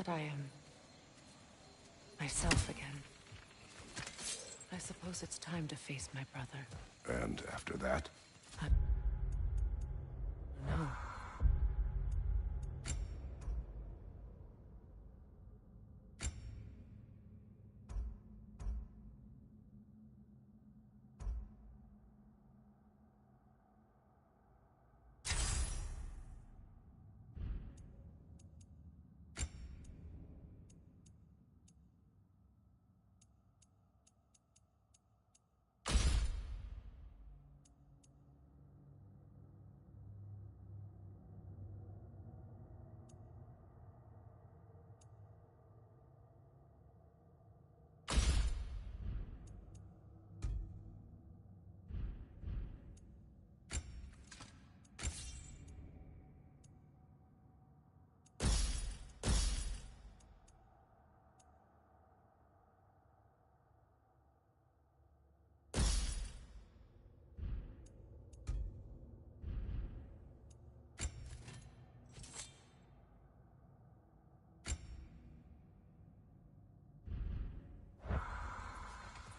I am myself again. I suppose it's time to face my brother. And after that? No.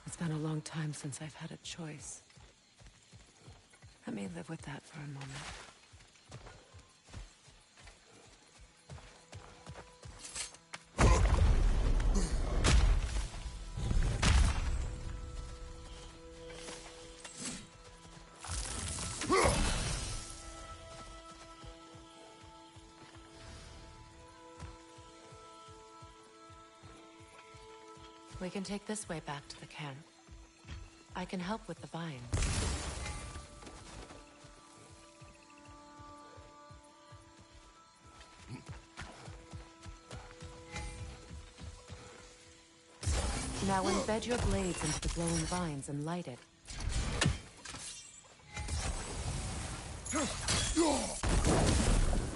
It's been a long time since I've had a choice. Let me live with that for a moment. We can take this way back to the camp. I can help with the vines. Now embed your blades into the glowing vines and light it.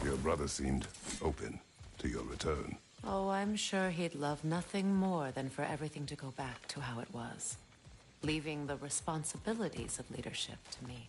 Your brother seemed open to your return. Oh, I'm sure he'd love nothing more than for everything to go back to how it was, leaving the responsibilities of leadership to me.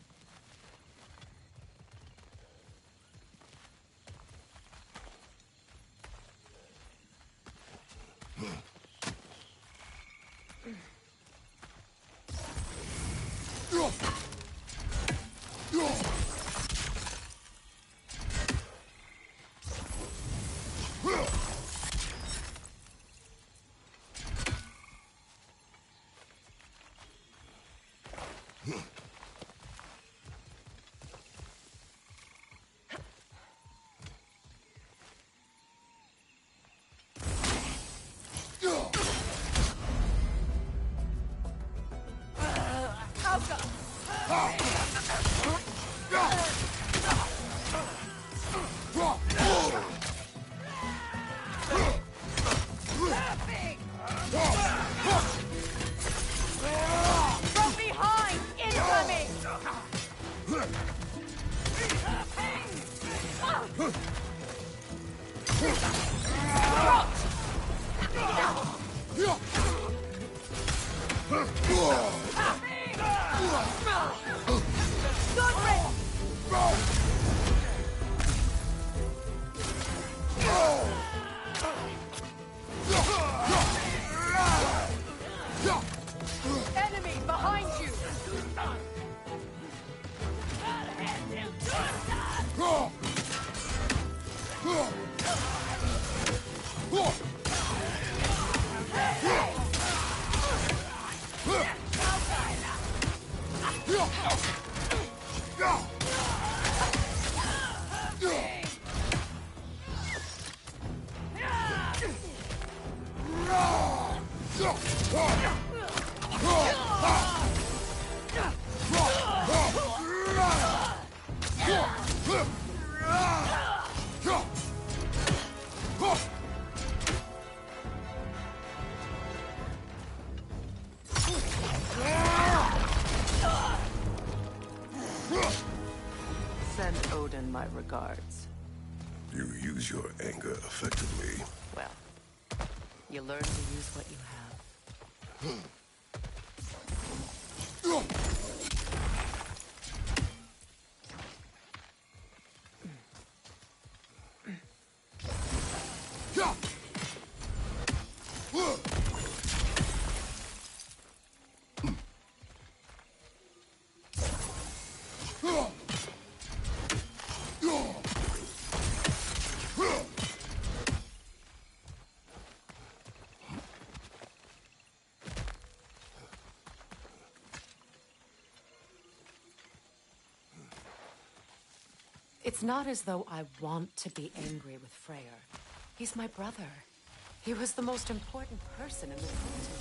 Enemy behind you! Send Odin my regards. You use your anger effectively. Well, you learn to use what you have. It's not as though I want to be angry with Freyr. He's my brother. He was the most important person in the world to me.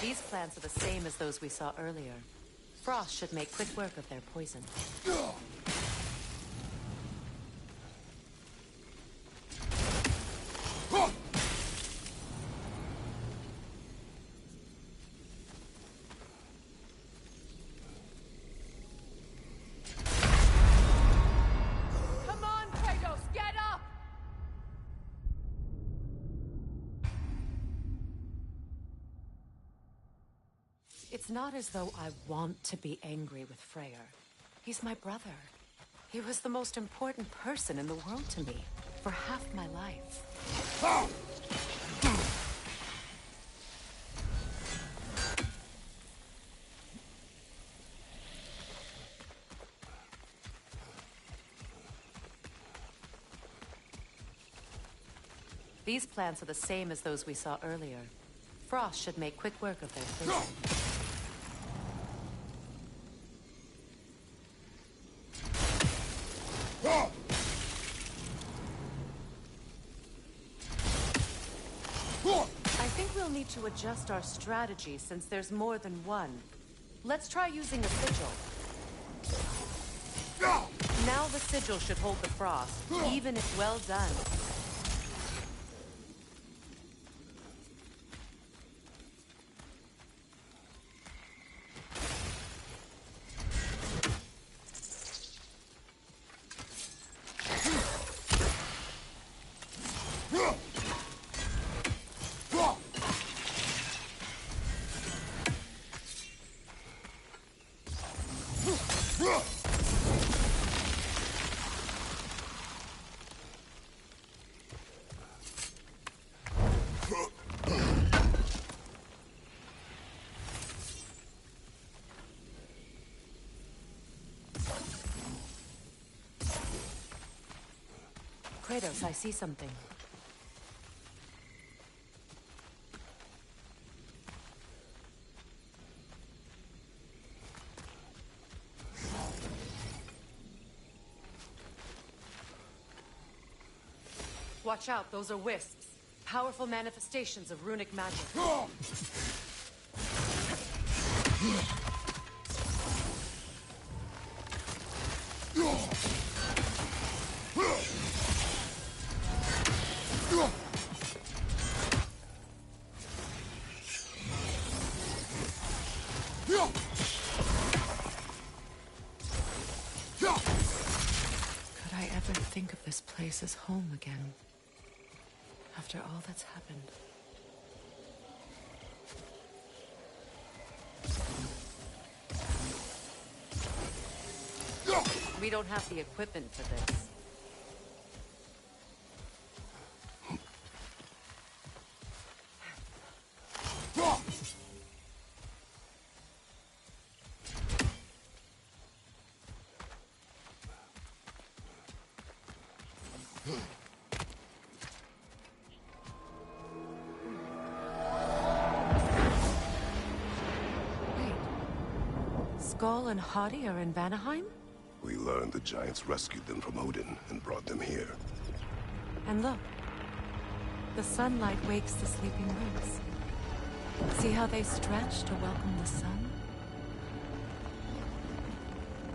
These plants are the same as those we saw earlier. Frost should make quick work of their poison. Come on, Kratos, get up! It's not as though I want to be angry with Freyr. He's my brother. He was the most important person in the world to me for half my life. These plants are the same as those we saw earlier. Frost should make quick work of their poison. I think we'll need to adjust our strategy since there's more than one. Let's try using a sigil. Now the sigil should hold the frost, even if well done. Kratos, I see something. Watch out, those are wisps. Powerful manifestations of runic magic. Could I ever think of this place as home again? After all that's happened. We don't have the equipment for this. Skull and Hati are in Vanaheim? We learned the giants rescued them from Odin and brought them here. And look. The sunlight wakes the sleeping roots. See how they stretch to welcome the sun?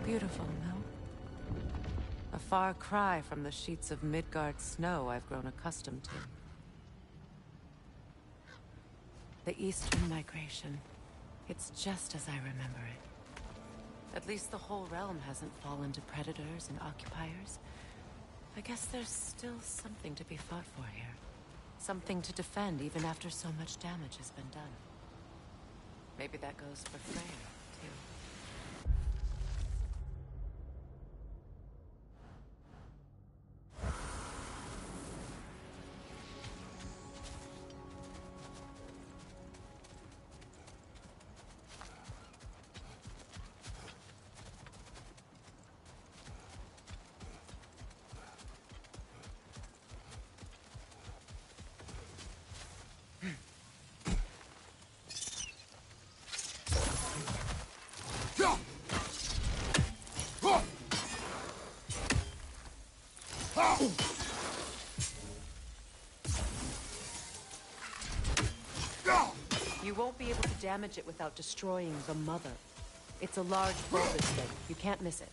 Beautiful, no? A far cry from the sheets of Midgard snow I've grown accustomed to. The Eastern migration. It's just as I remember it. At least the whole realm hasn't fallen to predators and occupiers. I guess there's still something to be fought for here. Something to defend even after so much damage has been done. Maybe that goes for Freya, too. You won't be able to damage it without destroying the mother. It's a large bulbous thing. You can't miss it.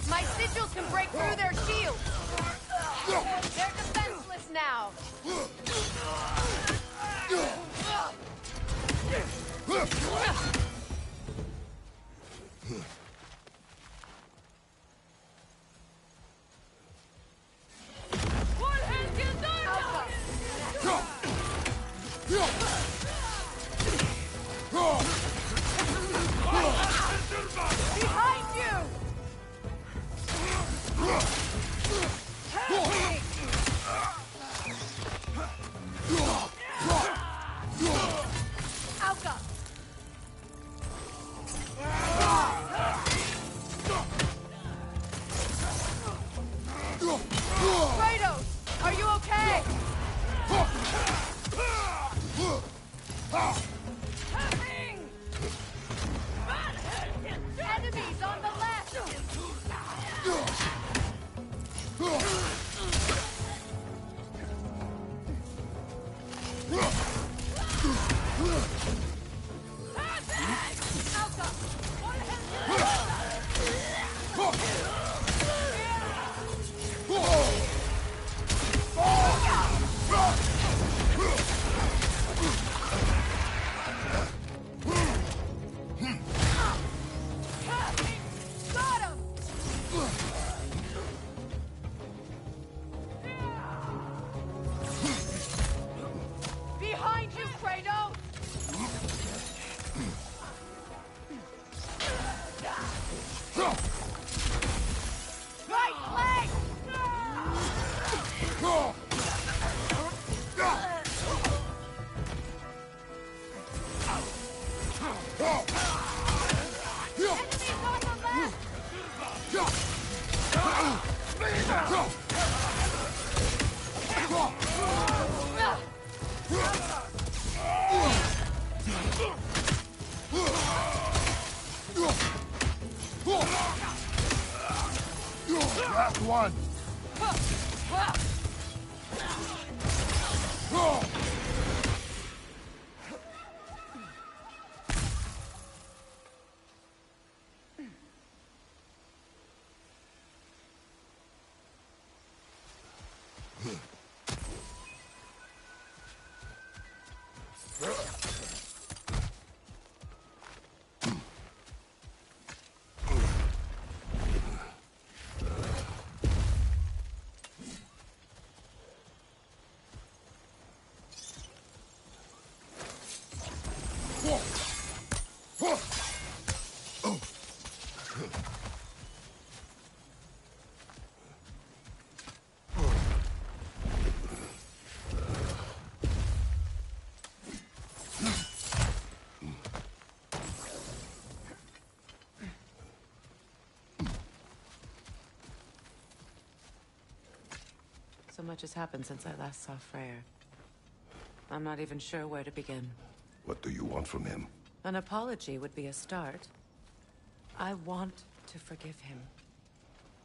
My sigils can break through their shields! They're defenseless now! Behind you! Alka! Kratos! Are you okay? Enemies on the left! Got him! Behind you, Kratos! Right leg! Enemies on the left! Last one! So much has happened since I last saw Freyr. I'm not even sure where to begin. What do you want from him? An apology would be a start. I want to forgive him.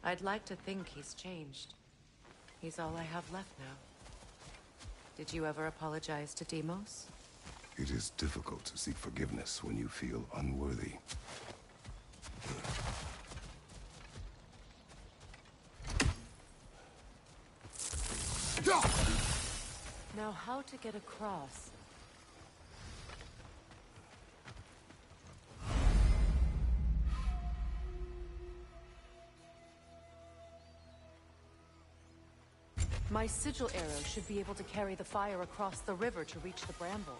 I'd like to think he's changed. He's all I have left now. Did you ever apologize to Deimos? It is difficult to seek forgiveness when you feel unworthy. Now how to get across? My sigil arrow should be able to carry the fire across the river to reach the bramble.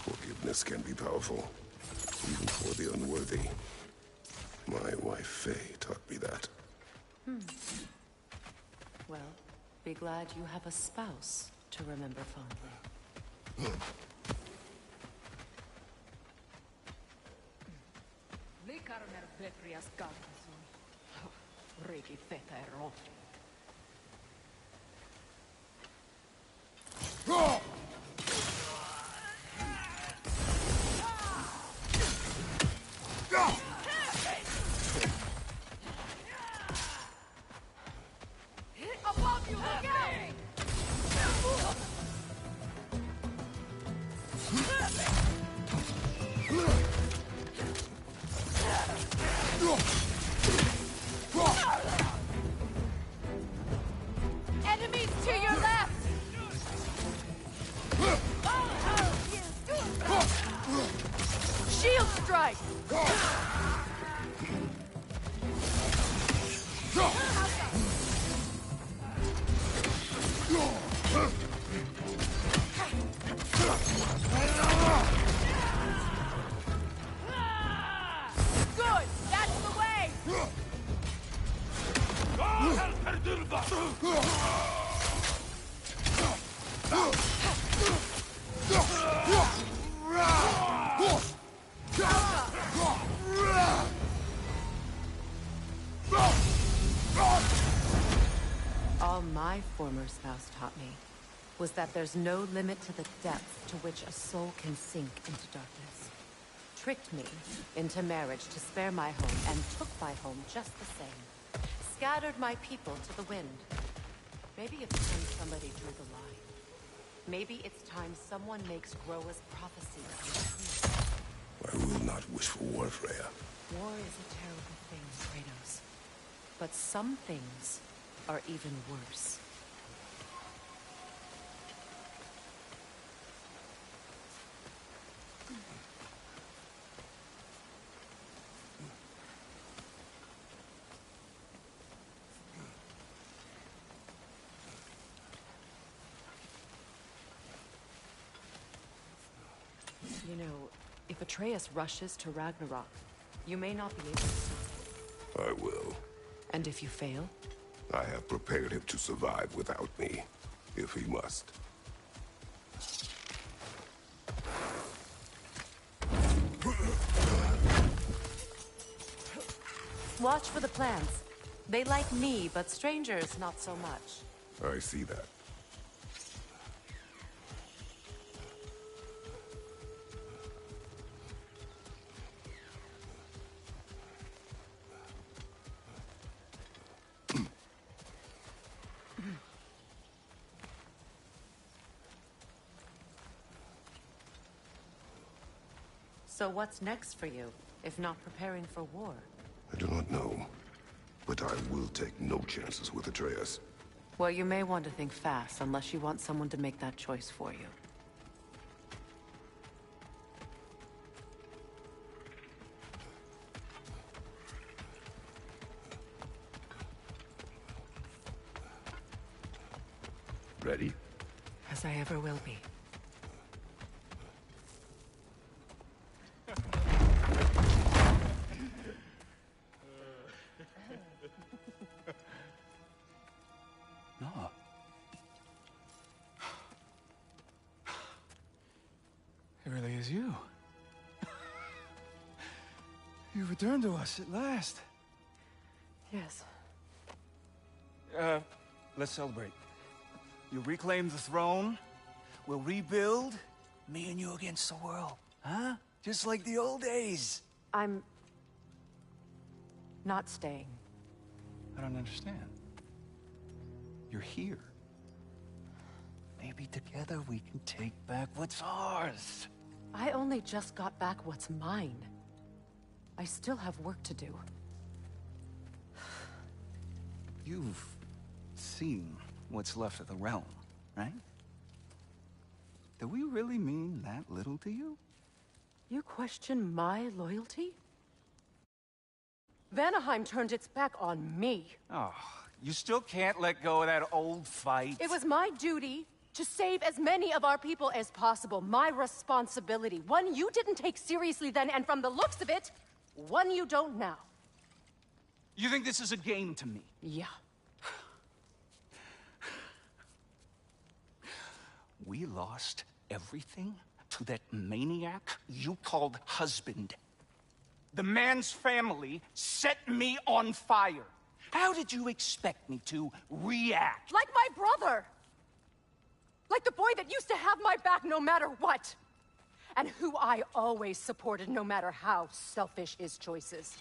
Forgiveness can be powerful, even for the unworthy. My wife Faye taught me that. Well, be glad you have a spouse to remember fondly. Likarner Petrias Gargason. Riki Fetero. Above you, look out! strike! Good! That's the way! All my former spouse taught me was that there's no limit to the depth to which a soul can sink into darkness. Tricked me into marriage to spare my home and took my home just the same. Scattered my people to the wind. Maybe it's time somebody drew the line. Maybe it's time someone makes Groa's prophecy come true. I will not wish for war, Freya. War is a terrible thing, Kratos. But some things are even worse. You know, if Atreus rushes to Ragnarok, you may not be able to stop I will. it. And if you fail? I have prepared him to survive without me, if he must. Watch for the plants. They like me, but strangers not so much. I see that. So what's next for you, if not preparing for war? I do not know, but I will take no chances with Atreus. Well, you may want to think fast, unless you want someone to make that choice for you. Ready? As I ever will be. No. It really is you. You've returned to us at last. Yes. Let's celebrate. You reclaim the throne. We'll rebuild. Me and you against the world. Huh? Just like the old days. I'm... not staying. I don't understand. You're here. Maybe together we can take back what's ours. I only just got back what's mine. I still have work to do. You've seen what's left of the realm, right? Do we really mean that little to you? You question my loyalty? Vanaheim turned its back on me. Oh, you still can't let go of that old fight. It was my duty to save as many of our people as possible. My responsibility. One you didn't take seriously then, and from the looks of it, one you don't now. You think this is a game to me? Yeah. We lost everything to that maniac you called husband. The man's family set me on fire. How did you expect me to react? Like my brother! Like the boy that used to have my back no matter what! And who I always supported no matter how selfish his choices.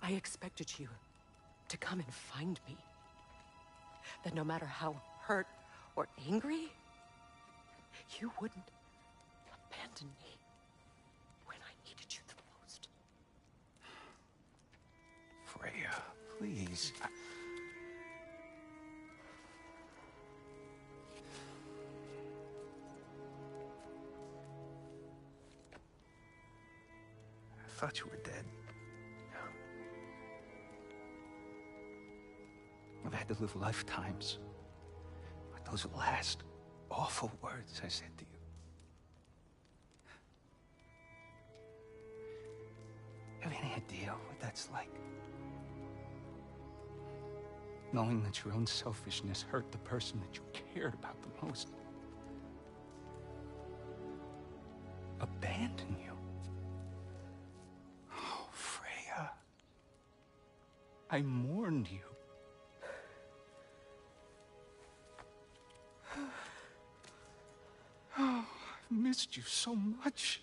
I expected you to come and find me. That no matter how hurt or angry, you wouldn't abandon me when I needed you the most. Freya, please. thought you were dead. I've had to live lifetimes with those last awful words I said to you. Have any idea what that's like? Knowing that your own selfishness hurt the person that you cared about the most. Abandon you. Oh, Freya. I mourned you. Oh, I've missed you so much.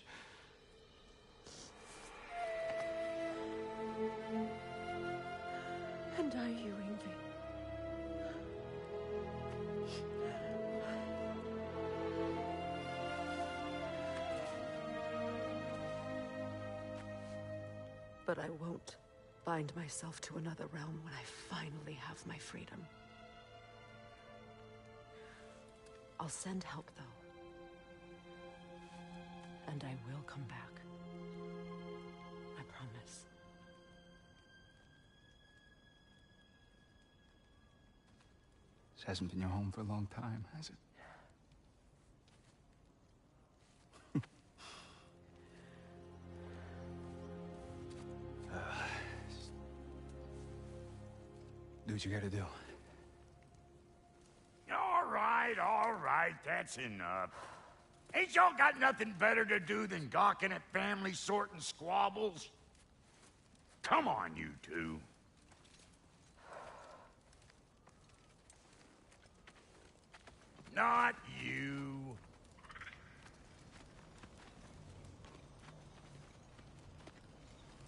And are you, Ingvi? But I won't bind myself to another realm when I finally have my freedom. I'll send help, though. And I will come back. I promise. This hasn't been your home for a long time, has it? Do what you gotta do. All right, that's enough. Ain't y'all got nothing better to do than gawking at family sorting squabbles? Come on, you two. Not you.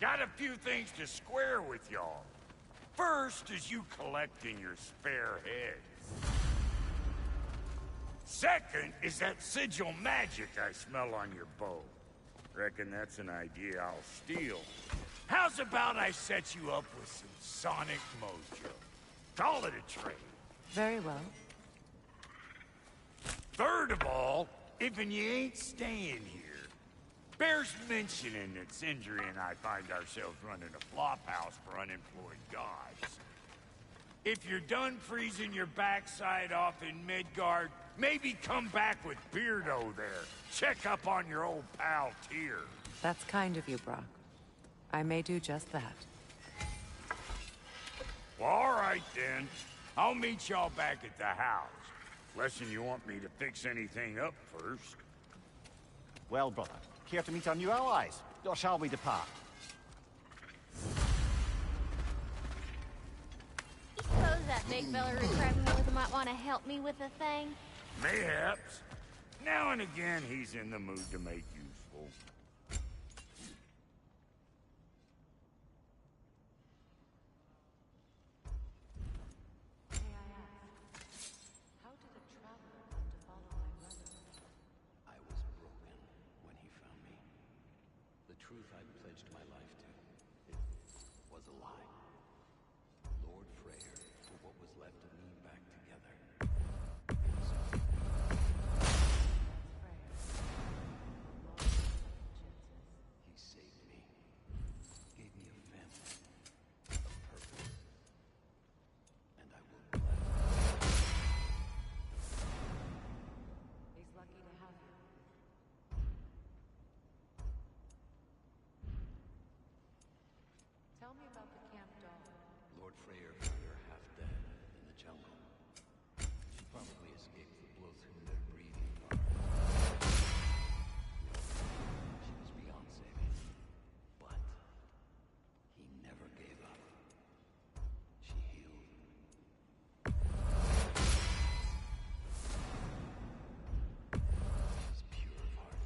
Got a few things to square with y'all. First is you collecting your spare heads. Second is that sigil magic I smell on your bow. Reckon that's an idea I'll steal. How's about I set you up with some sonic mojo? Call it a trade. Very well. Third of all, if you ain't staying here, bears mentioning that Sindri and I find ourselves running a flop house for unemployed gods. If you're done freezing your backside off in Midgard, maybe come back with Beardo there. Check up on your old pal Tyr. That's kind of you, Brock. I may do just that. Well, all right then. I'll meet y'all back at the house. Unless you want me to fix anything up first. Well, brother, care to meet our new allies? Or shall we depart? You suppose that big fella who's traveling with might want to help me with a thing? Mayhaps. Now and again, he's in the mood to make useful. May I ask, how did a traveler come to follow my brother? I was broken when he found me. The truth I pledged my life to, it was a lie. Lord Freyr put what was left of me back together. He saved me, gave me a family, a purpose, and I will bless. He's lucky to have you. Tell me about the camp dog. Lord Freyr found her half dead in the jungle. She probably escaped the blows from their breathing fire. She was beyond saving, but he never gave up. She healed. She's pure of heart.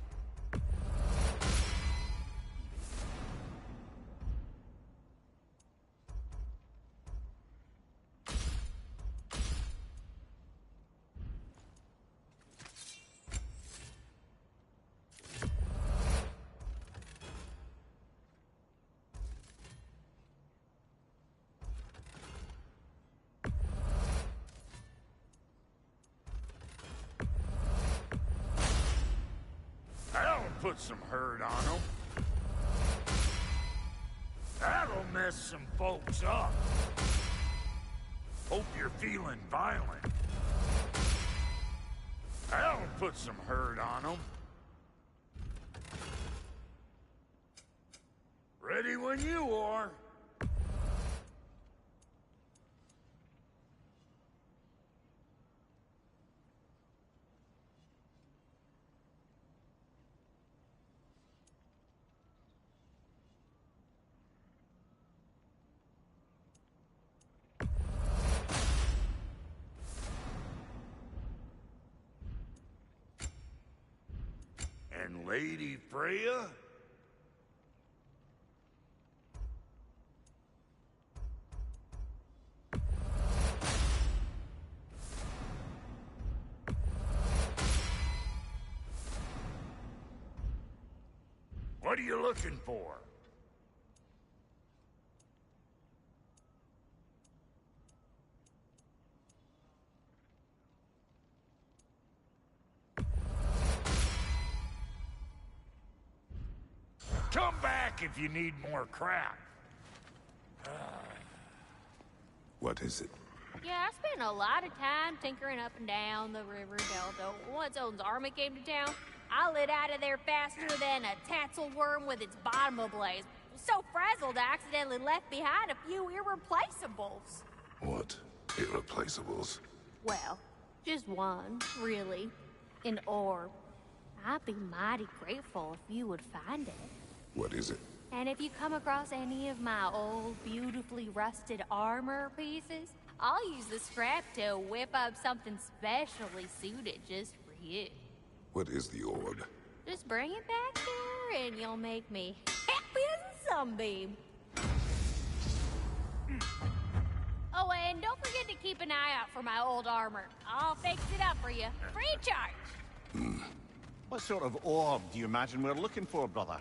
That'll put some hurt on him. That'll mess some folks up. Hope you're feeling violent. That'll put some hurt on them. Ready when you are. And Lady Freya? What are you looking for? Come back if you need more crap. What is it? Yeah, I spent a lot of time tinkering up and down the river delta. Once Odin's army came to town, I lit out of there faster than a tassel worm with its bottom ablaze. So frazzled, I accidentally left behind a few irreplaceables. What? Irreplaceables? Well, just one, really. An orb. I'd be mighty grateful if you would find it. What is it? And if you come across any of my old, beautifully rusted armor pieces, I'll use the scrap to whip up something specially suited just for you. What is the orb? Just bring it back here and you'll make me happy as a sunbeam. Oh, and don't forget to keep an eye out for my old armor. I'll fix it up for you, free of charge. What sort of orb do you imagine we're looking for, brother?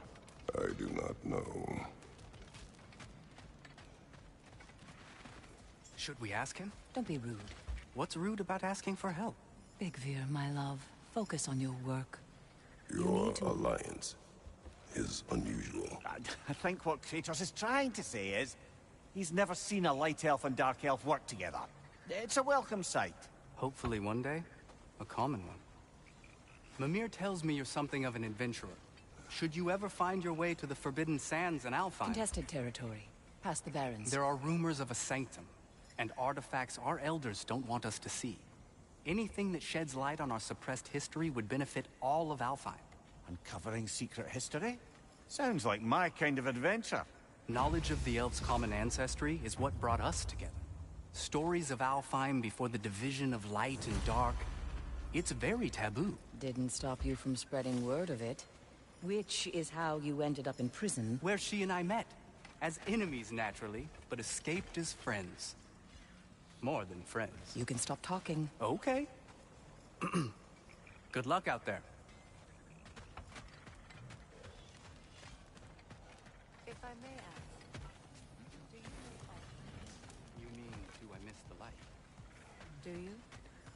I do not know. Should we ask him? Don't be rude. What's rude about asking for help? Big Veer, my love. Focus on your work. Your alliance is unusual. I think what Kratos is trying to say is, he's never seen a light elf and dark elf work together. It's a welcome sight. Hopefully one day, a common one. Mimir tells me you're something of an adventurer. Should you ever find your way to the Forbidden Sands in Alfheim... Contested territory. Past the Barrens. There are rumors of a sanctum, and artifacts our elders don't want us to see. Anything that sheds light on our suppressed history would benefit all of Alfheim. Uncovering secret history? Sounds like my kind of adventure. Knowledge of the elves' common ancestry is what brought us together. Stories of Alfheim before the division of light and dark. It's very taboo. Didn't stop you from spreading word of it. Which is how you ended up in prison. Where she and I met. As enemies, naturally, but escaped as friends. More than friends. You can stop talking. Okay. Good luck out there. If I may ask, do you know all? You mean, do I miss the light? Do you?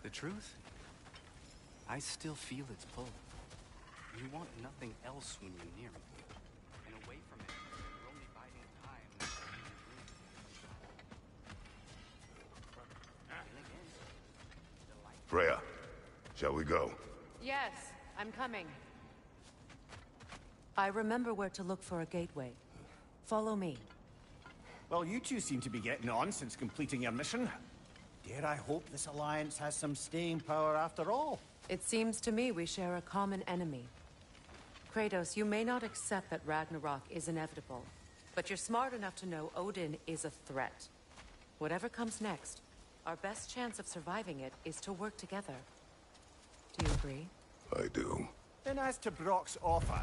The truth? I still feel its pull. You want nothing else when you're near me. And away from it, you're only biding time. Freya, shall we go? Yes, I'm coming. I remember where to look for a gateway. Follow me. Well, you two seem to be getting on since completing your mission. Dare I hope this alliance has some staying power after all? It seems to me we share a common enemy. Kratos, you may not accept that Ragnarok is inevitable, but you're smart enough to know Odin is a threat. Whatever comes next, our best chance of surviving it is to work together. Do you agree? I do. Then as to Brock's offer,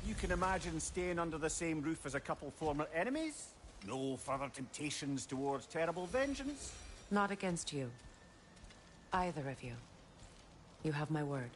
you can imagine staying under the same roof as a couple former enemies? No further temptations towards terrible vengeance? Not against you. Either of you. You have my word.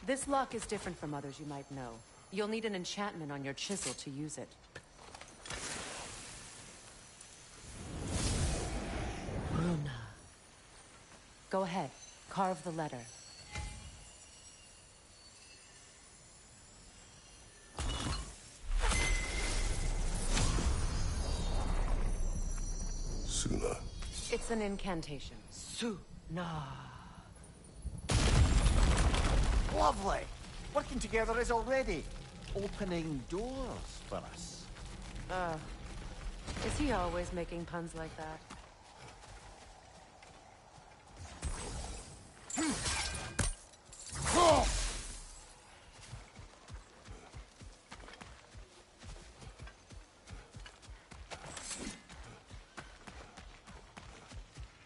This lock is different from others you might know. You'll need an enchantment on your chisel to use it. Runa. Go ahead. Carve the letter. Suna. It's an incantation. Suna. Lovely! Working together is already opening doors for us. Is he always making puns like that?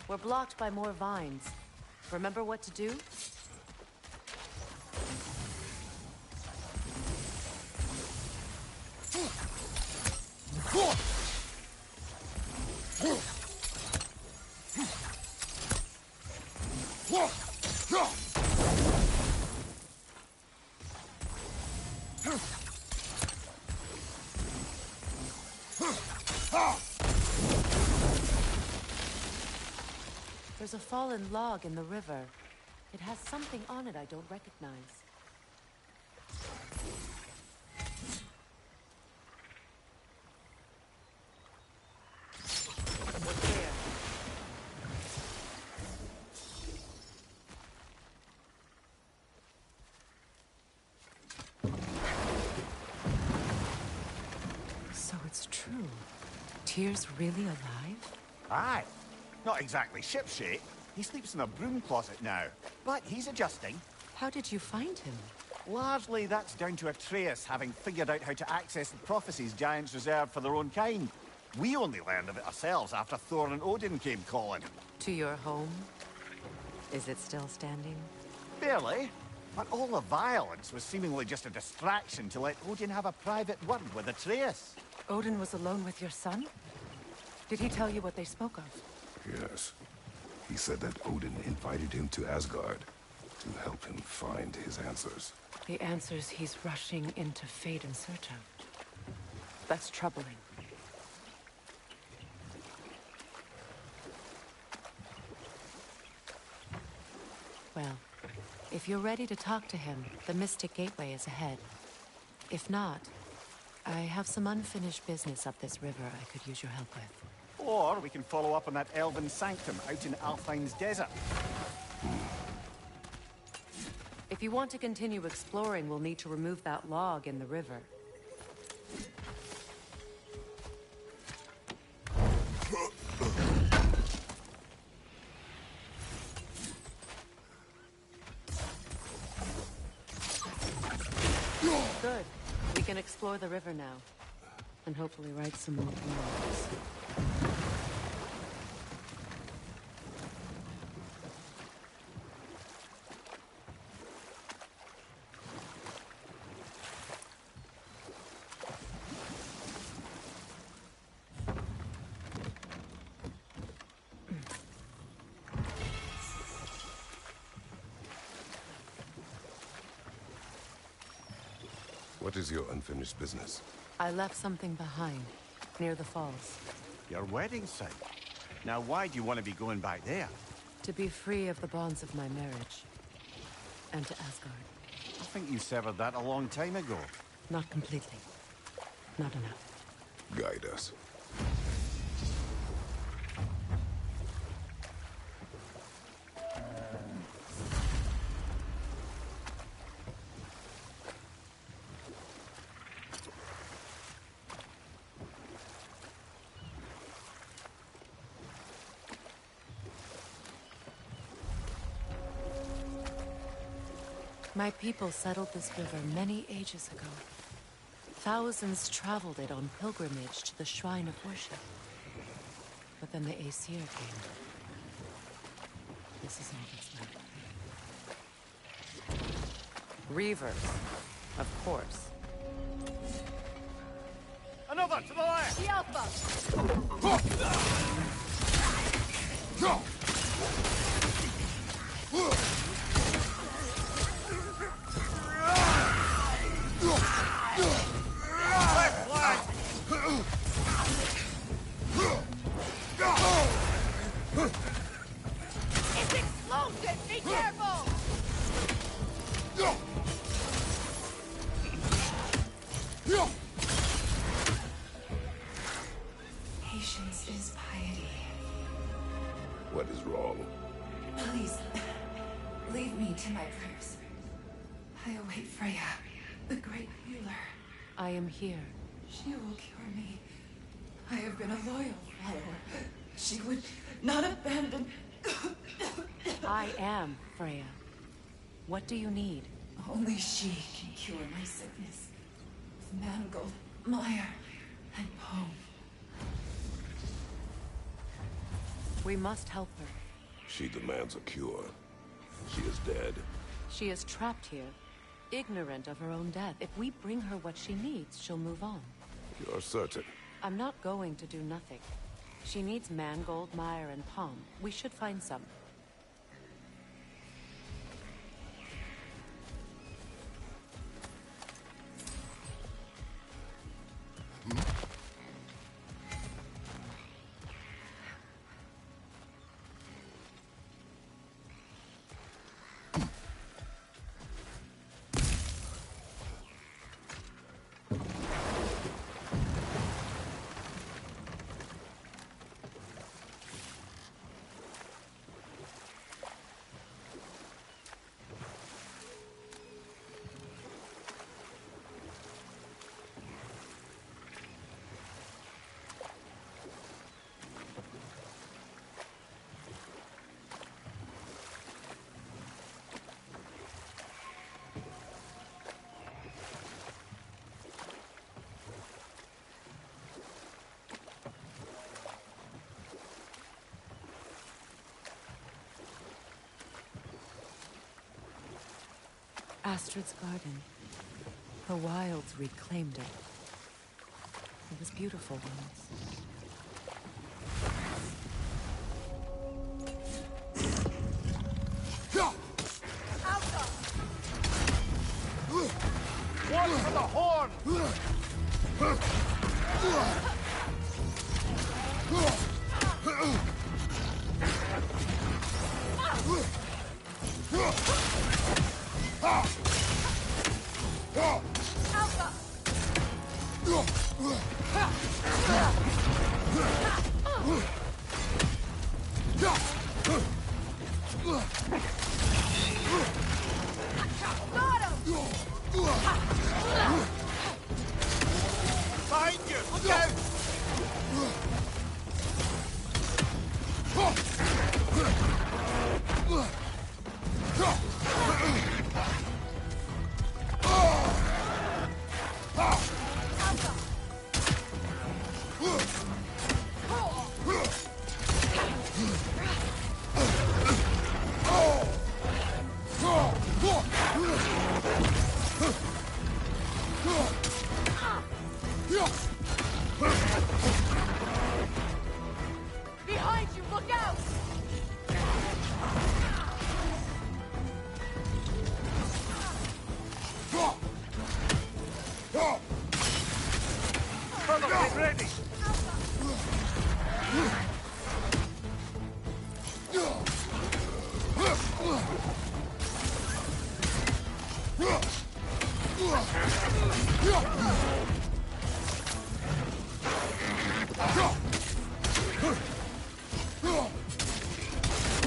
We're blocked by more vines. Remember what to do? There's a fallen log in the river. It has something on it I don't recognize. We're clear. So it's true. Tyr's really alive? Aye. Not exactly shipshape. He sleeps in a broom closet now. But he's adjusting. How did you find him? Largely, that's down to Atreus having figured out how to access the prophecies giants reserved for their own kind. We only learned of it ourselves after Thor and Odin came calling. To your home? Is it still standing? Barely. But all the violence was seemingly just a distraction to let Odin have a private word with Atreus. Odin was alone with your son? Did he tell you what they spoke of? Yes. He said that Odin invited him to Asgard to help him find his answers. The answers he's rushing into fate in search of. That's troubling. Well, if you're ready to talk to him, the Mystic Gateway is ahead. If not, I have some unfinished business up this river I could use your help with. Or we can follow up on that elven sanctum out in Alfine's desert. If you want to continue exploring, we'll need to remove that log in the river. Good. We can explore the river now. And hopefully write some more poems. What is your unfinished business? I left something behind, near the falls. Your wedding site. Now why do you want to be going back there? To be free of the bonds of my marriage. And to Asgard. I think you severed that a long time ago. Not completely. Not enough. Guide us. My people settled this river many ages ago. Thousands traveled it on pilgrimage to the shrine of worship. But then the Aesir came. This is all that's left. Reavers, of course. Another to the left! The Alpha! What is wrong? Please, leave me to my prayers. I await Freya, the great healer. I am here. She will cure me. I have been a loyal follower. She would not abandon... I am Freya. What do you need? Only she can cure my sickness. Mangold, Meyer, and Poe. We must help her. She demands a cure. She is dead. She is trapped here, ignorant of her own death. If we bring her what she needs, she'll move on. You're certain? I'm not going to do nothing. She needs Mangold, Meyer, and Palm. We should find some. Astrid's garden. The wilds reclaimed it. It was beautiful once. One for the horn! Behind you! Look out! Behind you, look out! Brother, get ready!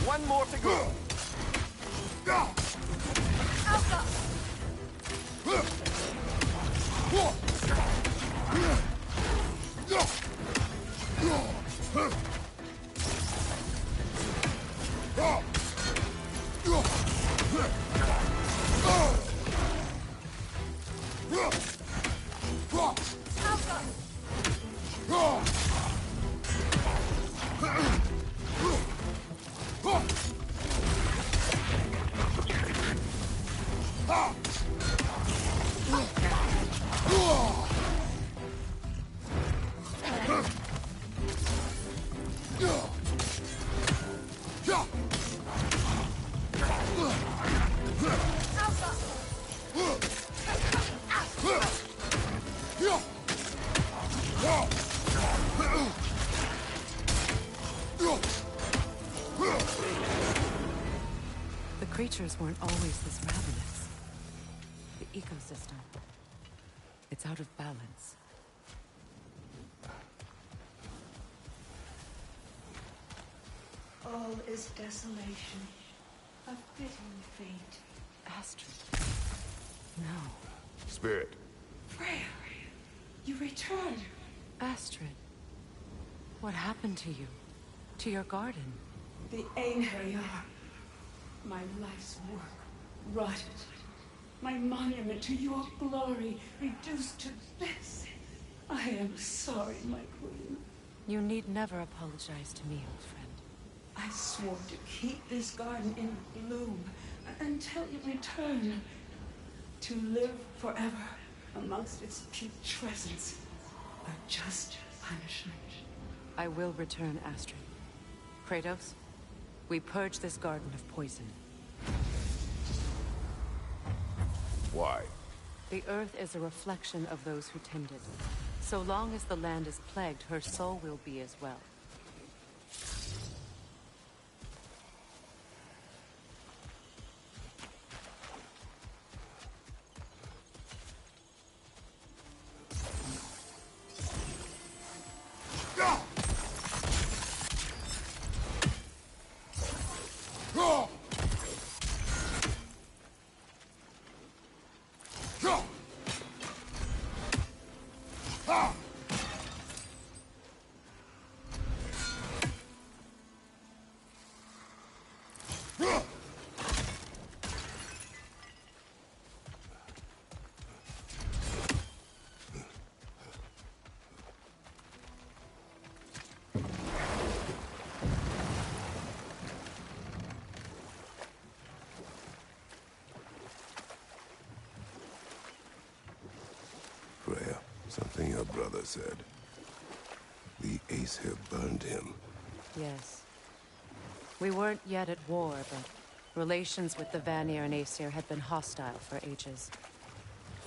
One more to go. The creatures weren't always this ravenous. The ecosystem. It's out of balance. Oh, All is desolation, a fitting fate. Astrid. No. Spirit. Freya, you return. Astrid. What happened to you? To your garden? The Freya. My life's work rotted. My monument to your glory reduced to this. I am sorry, my queen. You need never apologize to me, old friend. I swore to keep this garden in bloom until you return. To live forever amongst its putrescence. A just punishment. I will return, Astrid. Kratos, we purge this garden of poison. Why? The earth is a reflection of those who tend it. So long as the land is plagued, her soul will be as well. Freya, something your brother said. The Aesir burned him. Yes. We weren't yet at war, but relations with the Vanir and Aesir had been hostile for ages.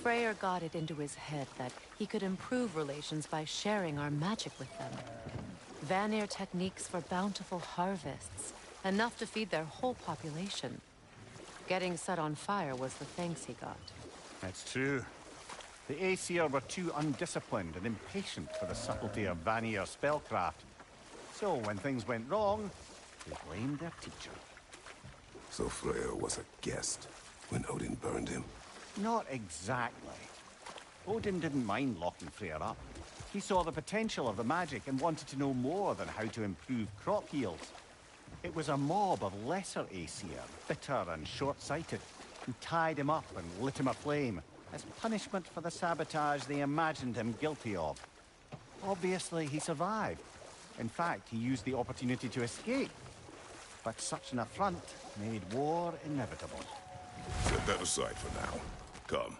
Freyr got it into his head that he could improve relations by sharing our magic with them. Vanir techniques for bountiful harvests, enough to feed their whole population. Getting set on fire was the thanks he got. That's true. The Aesir were too undisciplined and impatient for the subtlety of Vanir spellcraft. So when things went wrong, they blamed their teacher. So Freya was a guest when Odin burned him? Not exactly. Odin didn't mind locking Freya up. He saw the potential of the magic and wanted to know more than how to improve crop yields. It was a mob of lesser Aesir, bitter and short-sighted, who tied him up and lit him aflame as punishment for the sabotage they imagined him guilty of. Obviously, he survived. In fact, he used the opportunity to escape. But such an affront made war inevitable. Set that aside for now. Come.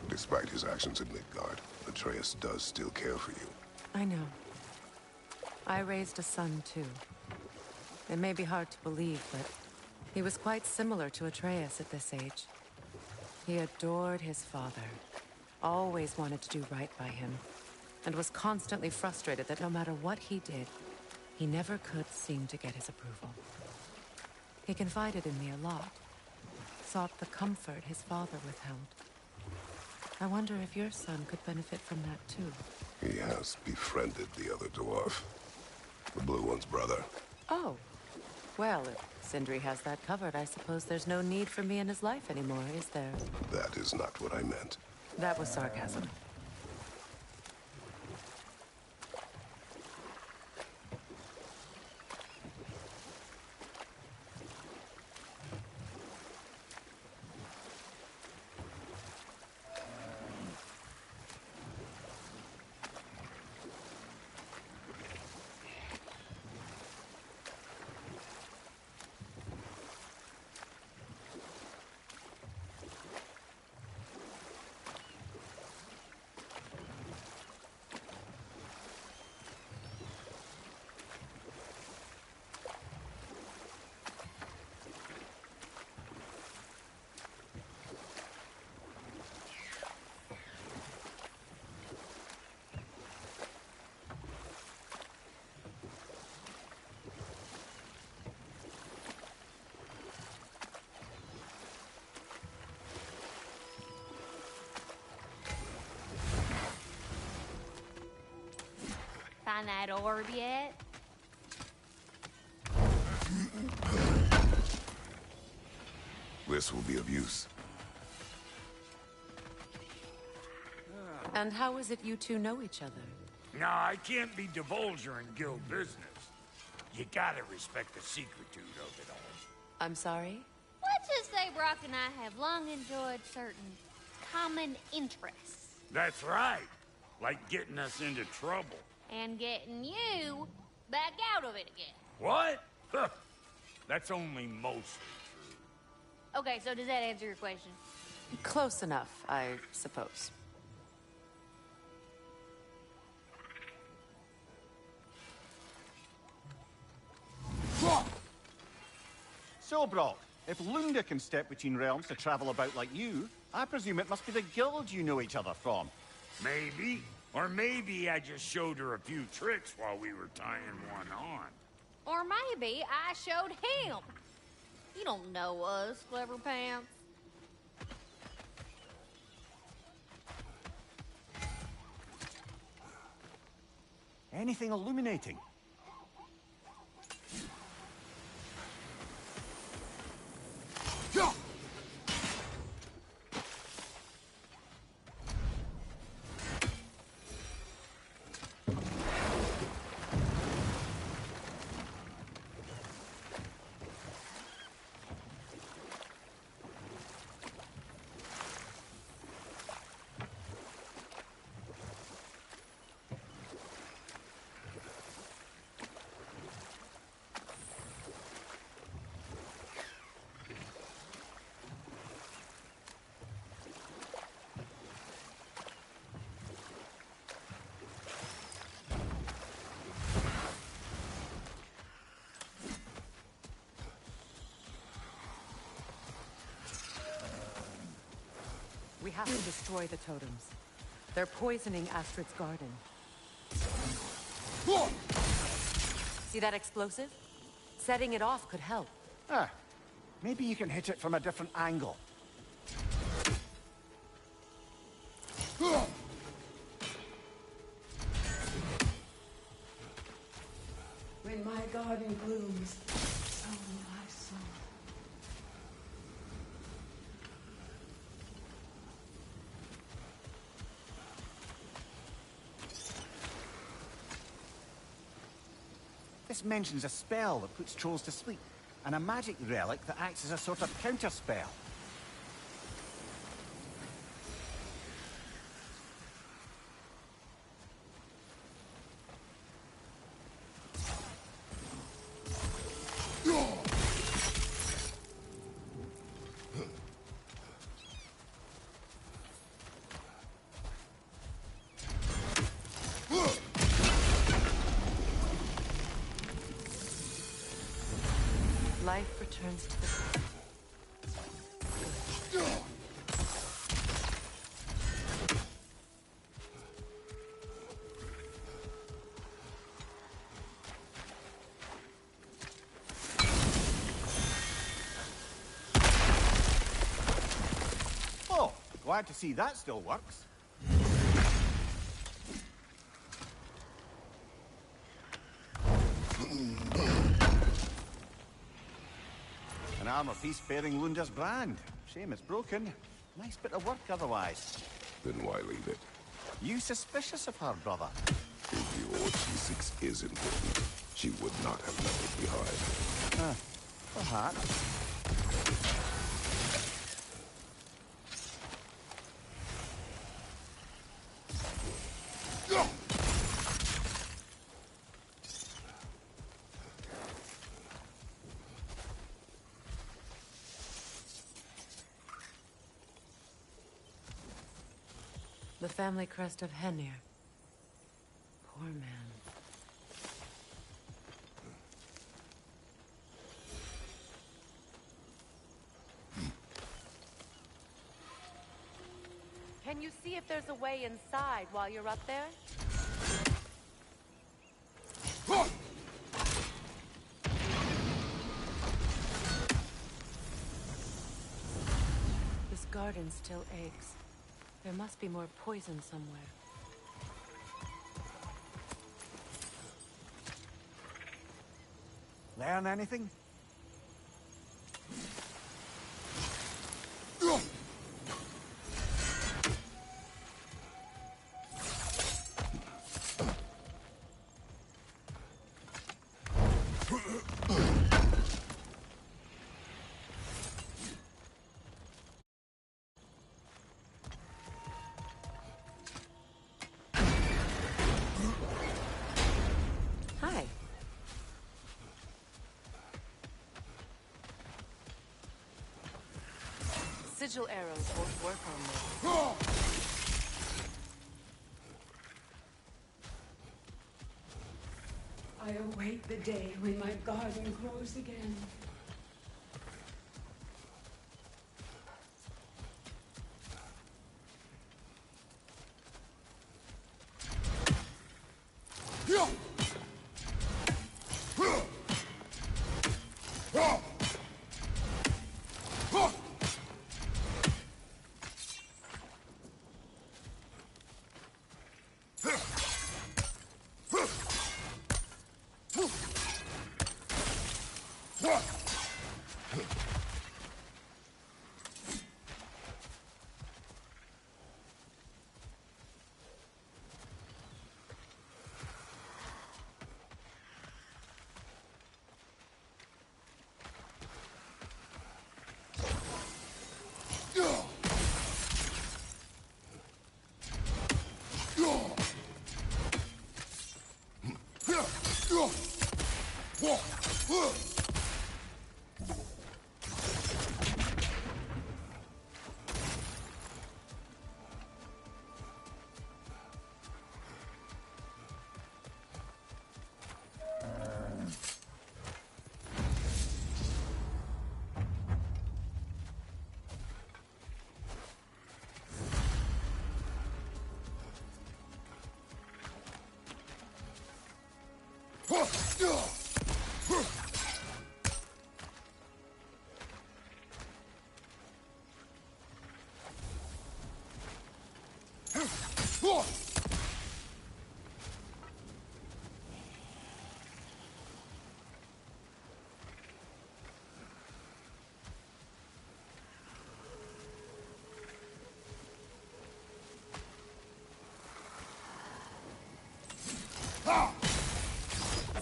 Despite his actions in Midgard, Atreus does still care for you. I know. I raised a son, too. It may be hard to believe, but he was quite similar to Atreus at this age. He adored his father, always wanted to do right by him, and was constantly frustrated that no matter what he did, he never could seem to get his approval. He confided in me a lot, sought the comfort his father withheld. I wonder if your son could benefit from that, too. He has befriended the other dwarf. The blue one's brother. Oh. Well, if Sindri has that covered, I suppose there's no need for me in his life anymore, is there? That is not what I meant. That was sarcasm. find that orb yet? This will be of use. And how is it you two know each other? No, I can't be divulging guild business. You gotta respect the secretude of it all. I'm sorry? Let's just say Brock and I have long enjoyed certain common interests. That's right. Like getting us into trouble. And getting you back out of it again. What? Huh. That's only mostly true. Okay, so does that answer your question? Close enough, I suppose. So, Brock, if Lunda can step between realms to travel about like you, I presume it must be the guild you know each other from. Maybe. Or maybe I just showed her a few tricks while we were tying one on. Or maybe I showed him. You don't know us, Clever Pants. Anything illuminating? We have to destroy the totems. They're poisoning Astrid's garden. See that explosive? Setting it off could help. Ah, maybe you can hit it from a different angle. When my garden blooms, so will my soul. This mentions a spell that puts trolls to sleep, and a magic relic that acts as a sort of counterspell. Life returns to the... Oh, glad to see that still works. An armor piece bearing Lunda's brand. Shame it's broken. Nice bit of work otherwise. Then why leave it? You suspicious of her, brother? If the ore she seeks is important, she would not have left it behind. Perhaps. The family crest of Henir. Poor man. Can you see if there's a way inside while you're up there? This garden still aches. There must be more poison somewhere. Learn anything? Hi. Sigil arrows won't work on me. I await the day when my garden grows again.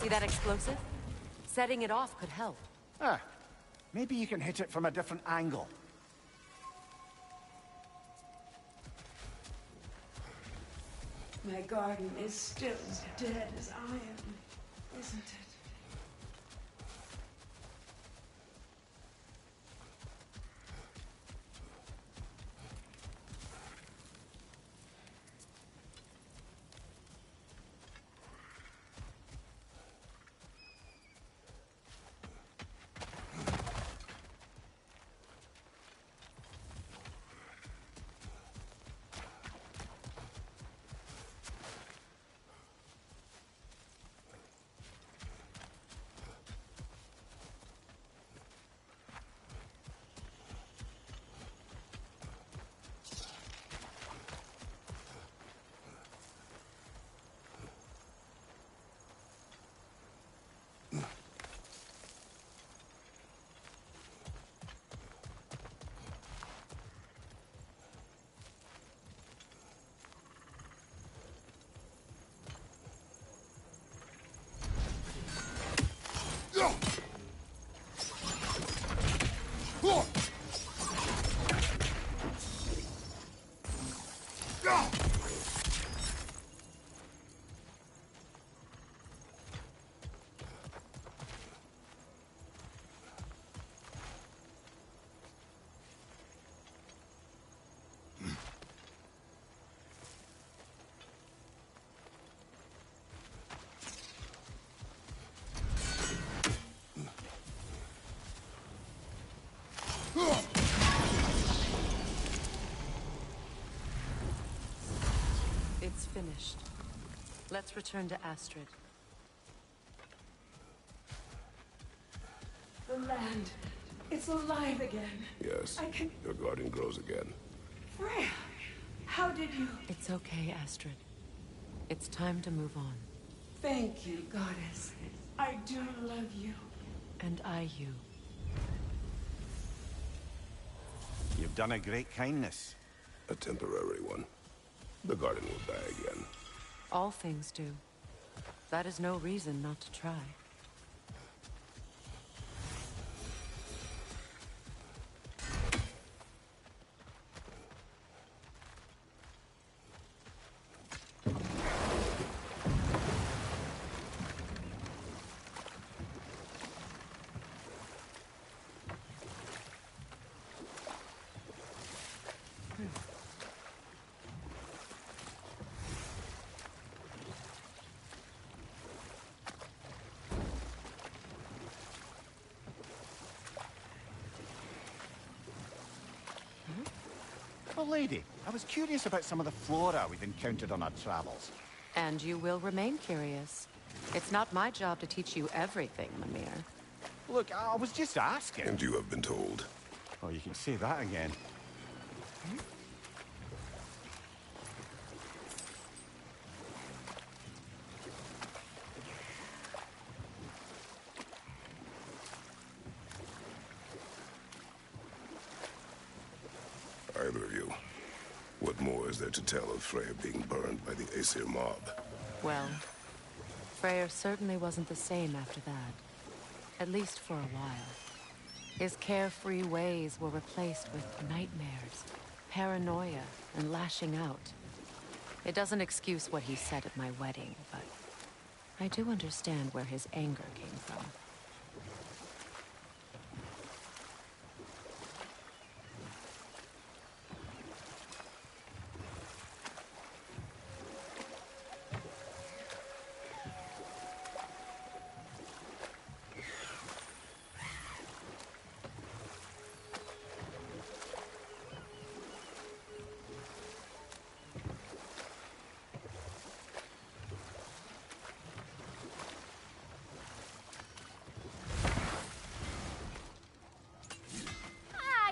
See that explosive? Setting it off could help. Ah, maybe you can hit it from a different angle. My garden is still as dead as I am, isn't it? It's finished. Let's return to Astrid. The land, it's alive again. Yes, your garden grows again. Freya, how did you... It's okay, Astrid. It's time to move on. Thank you, goddess. I do love you. And I you. You've done a great kindness. A temporary one. The garden will die again. All things do. That is no reason not to try. Well, lady, I was curious about some of the flora we've encountered on our travels. And you will remain curious. It's not my job to teach you everything, Mimir. Look, I was just asking. And you have been told. Oh, you can say that again. Either of you. What more is there to tell of Freya being burned by the Aesir mob? Well, Freyr certainly wasn't the same after that. At least for a while. His carefree ways were replaced with nightmares, paranoia, and lashing out. It doesn't excuse what he said at my wedding, but I do understand where his anger came from.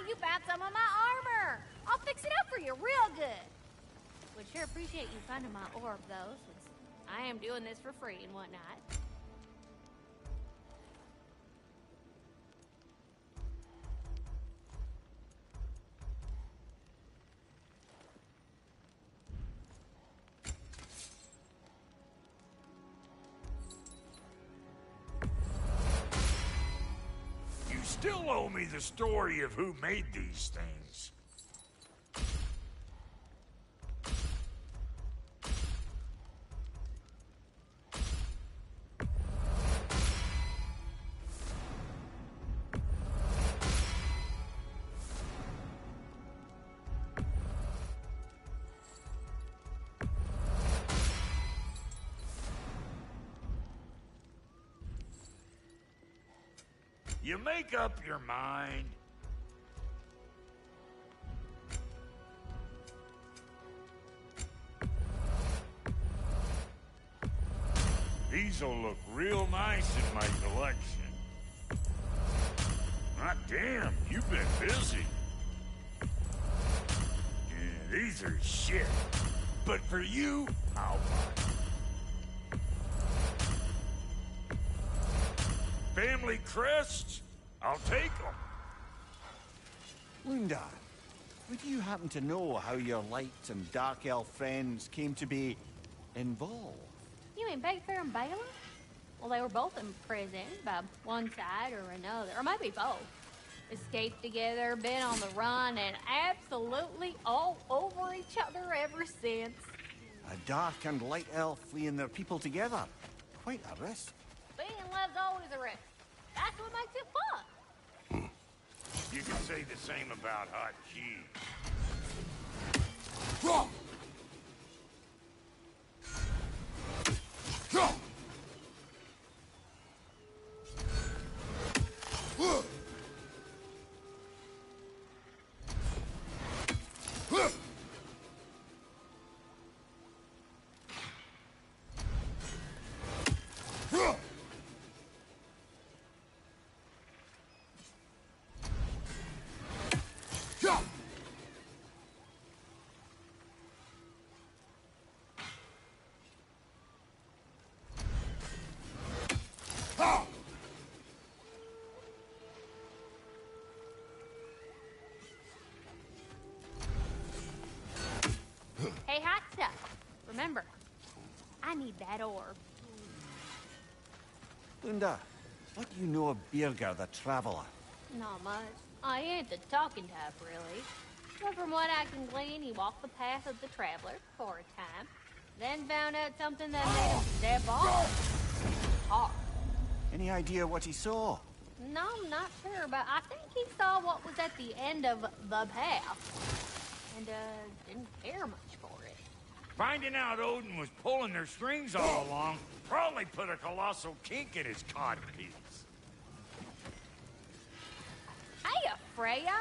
You found some of my armor. I'll fix it up for you real good. Would sure appreciate you finding my orb, though, since I am doing this for free and whatnot. You still owe me the story of who made these things. You make up your mind. These'll look real nice in my collection. Hot damn, you've been busy. Yeah, these are shit. But for you, I'll buy. Family crests? I'll take them. Lunda, would you happen to know how your light and dark elf friends came to be involved? You mean Fair and Bala? Well, they were both in prison by one side or another, or maybe both. Escaped together, been on the run, and absolutely all over each other ever since. A dark and light elf fleeing their people together. Quite a risk. Being love's always a risk. That's what makes it fun. You can say the same about hot cheese. remember, I need that orb. Lunda, what do you know of Birger the Traveler? Not much. I ain't the talking type, really. But from what I can glean, he walked the path of the traveler for a time, then found out something that made him step off. Hard. Any idea what he saw? No, I'm not sure, but I think he saw what was at the end of the path. And, didn't care much for it. Finding out Odin was pulling their strings all along probably put a colossal kink in his codpiece. Hey, Freya!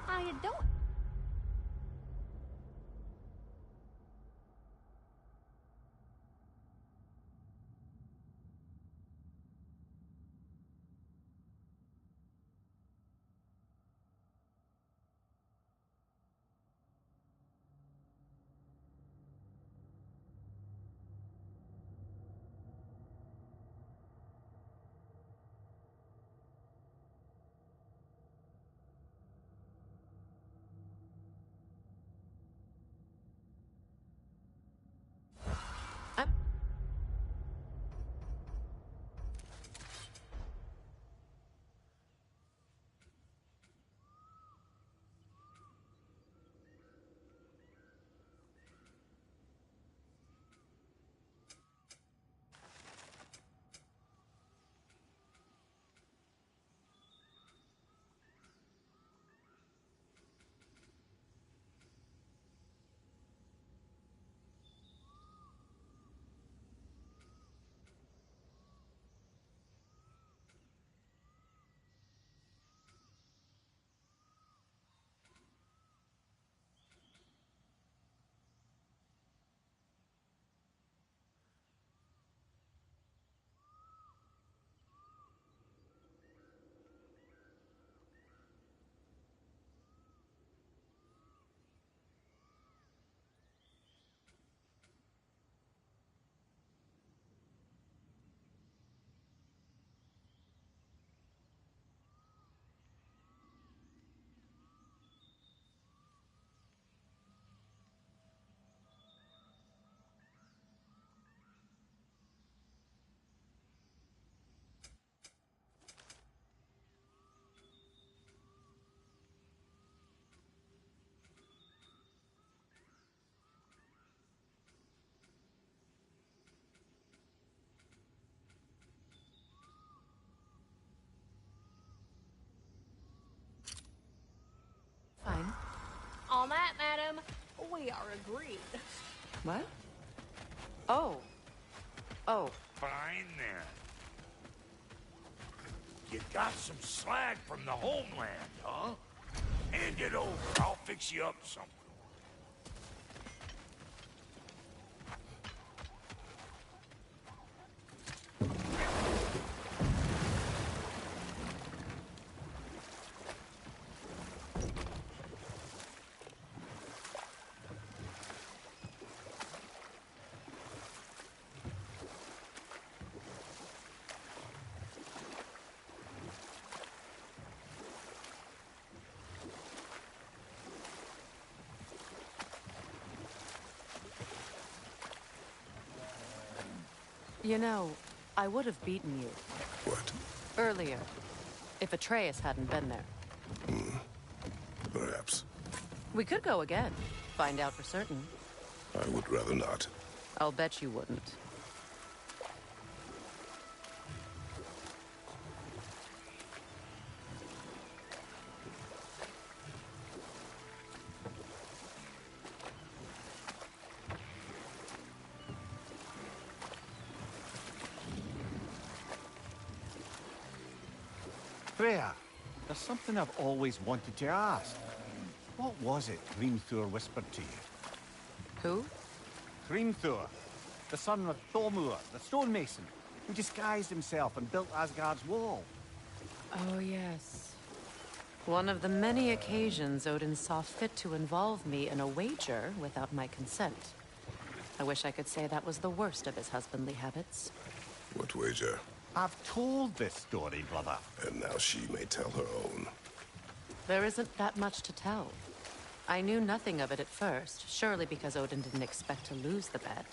How you doing? Fine. On that, madam, we are agreed. What? Oh. Oh. Fine then. You got some slag from the homeland, huh? Hand it over. I'll fix you up something. You know, I would have beaten you. What? Earlier, if Atreus hadn't been there. Perhaps. We could go again. Find out for certain. I would rather not. I'll bet you wouldn't. Freya, there's something I've always wanted to ask. What was it Hrimthur whispered to you? Who? Hrimthur, the son of Thormur, the stonemason, who disguised himself and built Asgard's wall. Oh, yes. One of the many occasions Odin saw fit to involve me in a wager without my consent. I wish I could say that was the worst of his husbandly habits. What wager? I've told this story, brother. And now she may tell her own. There isn't that much to tell. I knew nothing of it at first, surely because Odin didn't expect to lose the bet.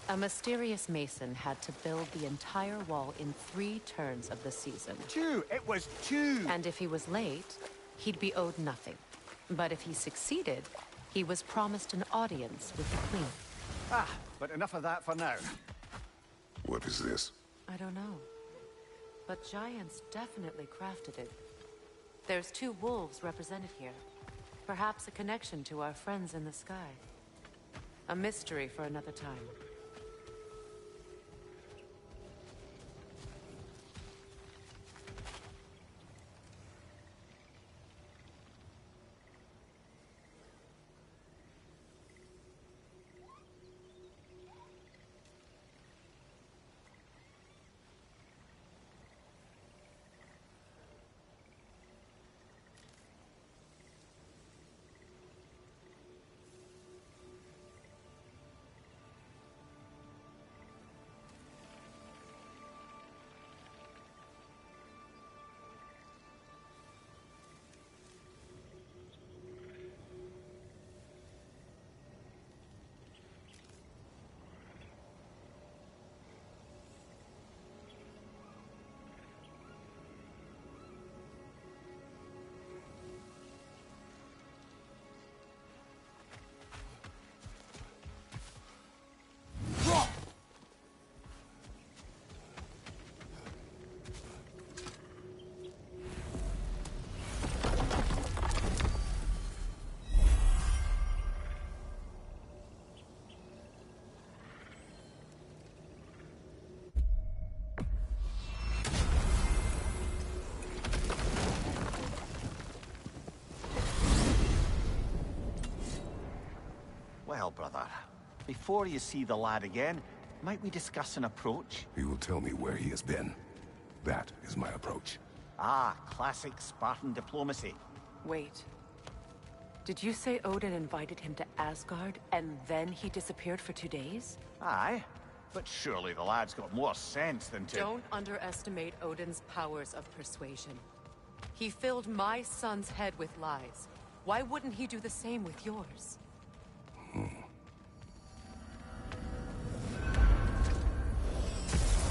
A mysterious mason had to build the entire wall in 3 turns of the season. 2! It was 2! And if he was late, he'd be owed nothing. But if he succeeded, he was promised an audience with the queen. Ah, but enough of that for now. What is this? I don't know. But giants definitely crafted it. There's 2 wolves represented here. Perhaps a connection to our friends in the sky. A mystery for another time. Well, brother, before you see the lad again, might we discuss an approach? He will tell me where he has been. That is my approach. Ah, classic Spartan diplomacy. Wait. Did you say Odin invited him to Asgard, and then he disappeared for 2 days? Aye, but surely the lad's got more sense than to... Don't underestimate Odin's powers of persuasion. He filled my son's head with lies. Why wouldn't he do the same with yours?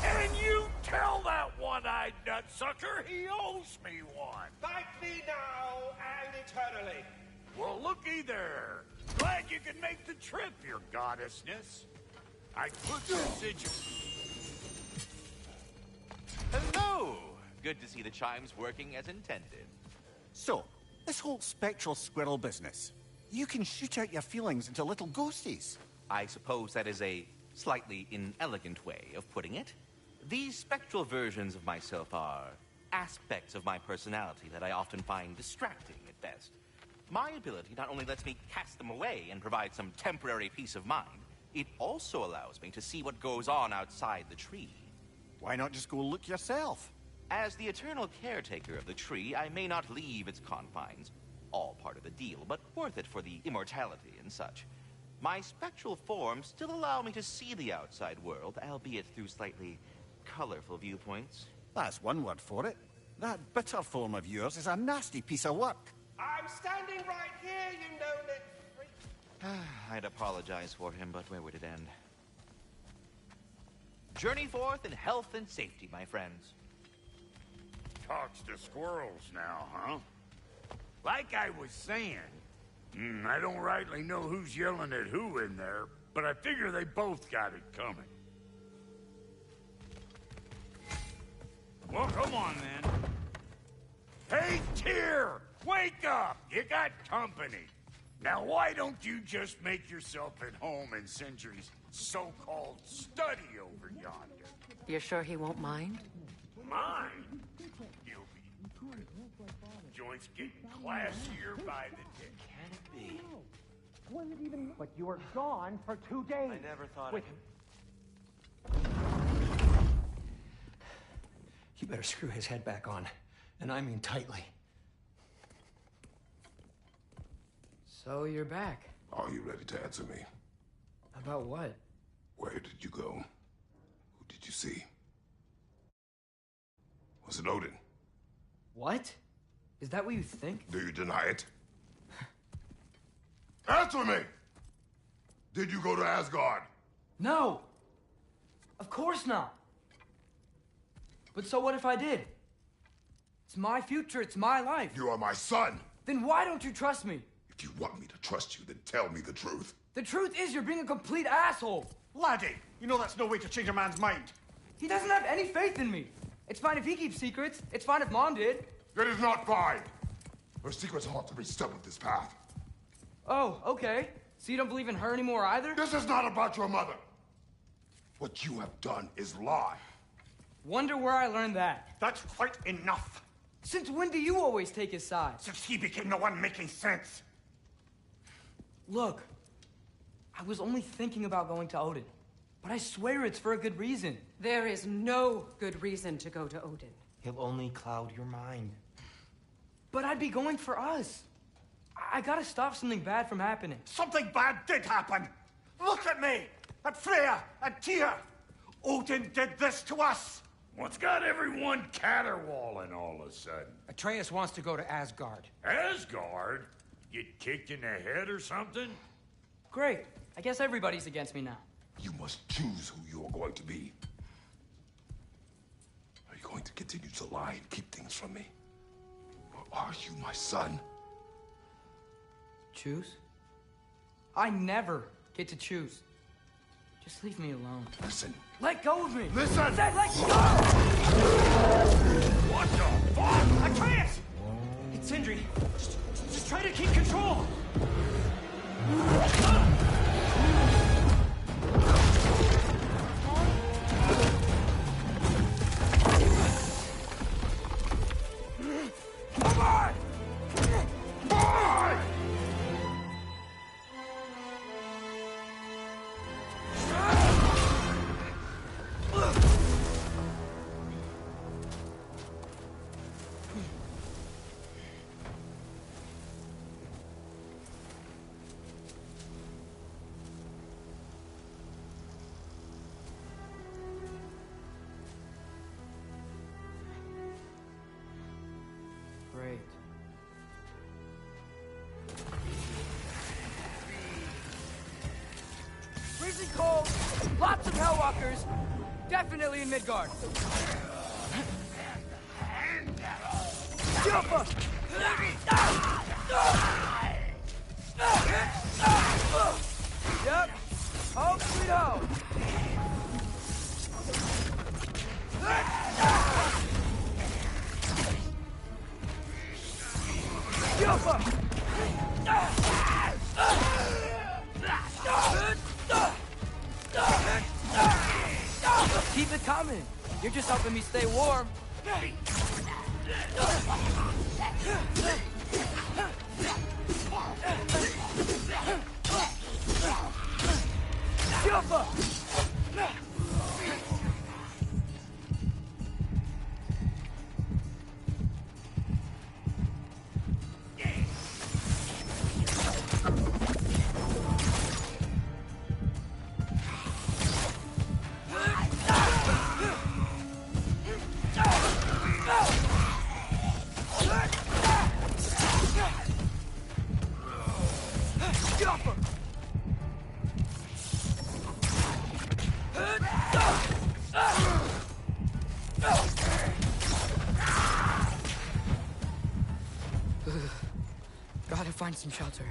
And you tell that one-eyed nutsucker he owes me one. Fight me now and eternally. Well, looky there. Glad you can make the trip, your goddessness. I put the sigil... Hello! Good to see the chimes working as intended. So, this whole spectral squirrel business. You can shoot out your feelings into little ghosties. I suppose that is a slightly inelegant way of putting it. These spectral versions of myself are aspects of my personality that I often find distracting at best. My ability not only lets me cast them away and provide some temporary peace of mind, it also allows me to see what goes on outside the tree. Why not just go look yourself? As the eternal caretaker of the tree, I may not leave its confines. All part of the deal, but worth it for the immortality and such. My spectral forms still allow me to see the outside world, albeit through slightly colorful viewpoints. That's one word for it. That bitter form of yours is a nasty piece of work. I'm standing right here, you know-it freak. I'd apologize for him, but where would it end? Journey forth in health and safety, my friends. Talks to squirrels now, huh? Like I was saying, I don't rightly know who's yelling at who in there, but I figure they both got it coming. Well, come on, then. Hey, Tyr! Wake up! You got company. Now, why don't you just make yourself at home in Sindri's so-called study over yonder? You're sure he won't mind? Mine? He'll be good. Joint's getting classier by the day. Can it be? But you were gone for 2 days. I never thought of him. You better screw his head back on, and I mean tightly. So you're back. Are you ready to answer me? About what? Where did you go? Who did you see? Was it Odin? What? Is that what you think? Do you deny it? Answer me! Did you go to Asgard? No! Of course not! But so what if I did? It's my future, it's my life. You are my son! Then why don't you trust me? If you want me to trust you, then tell me the truth. The truth is you're being a complete asshole! Laddie, you know that's no way to change a man's mind. He doesn't have any faith in me. It's fine if he keeps secrets. It's fine if Mom did. It is not fine! Her secrets ought to be stuck with this path. Oh, okay. So you don't believe in her anymore either? This is not about your mother! What you have done is lie. Wonder where I learned that. That's quite enough. Since when do you always take his side? Since he became the one making sense. Look, I was only thinking about going to Odin. But I swear it's for a good reason. There is no good reason to go to Odin. He'll only cloud your mind. But I'd be going for us. I gotta stop something bad from happening. Something bad did happen. Look at me, at Freya, at Tyr. Odin did this to us. What's got everyone caterwauling all of a sudden? Atreus wants to go to Asgard. Asgard? Get kicked in the head or something? Great. I guess everybody's against me now. You must choose who you are going to be. Are you going to continue to lie and keep things from me? Or are you my son? Choose? I never get to choose. Just leave me alone. Listen. Let go of me! Listen! I said let go! What the fuck? Atreus! It's Sindri. Just try to keep control! Come on! Come on! Great. Freezing cold, lots of Hellwalkers, definitely in Midgard. Jumper! Yep, home sweet home. Jumper! Keep it coming. You're just helping me stay warm. Gotta find some shelter.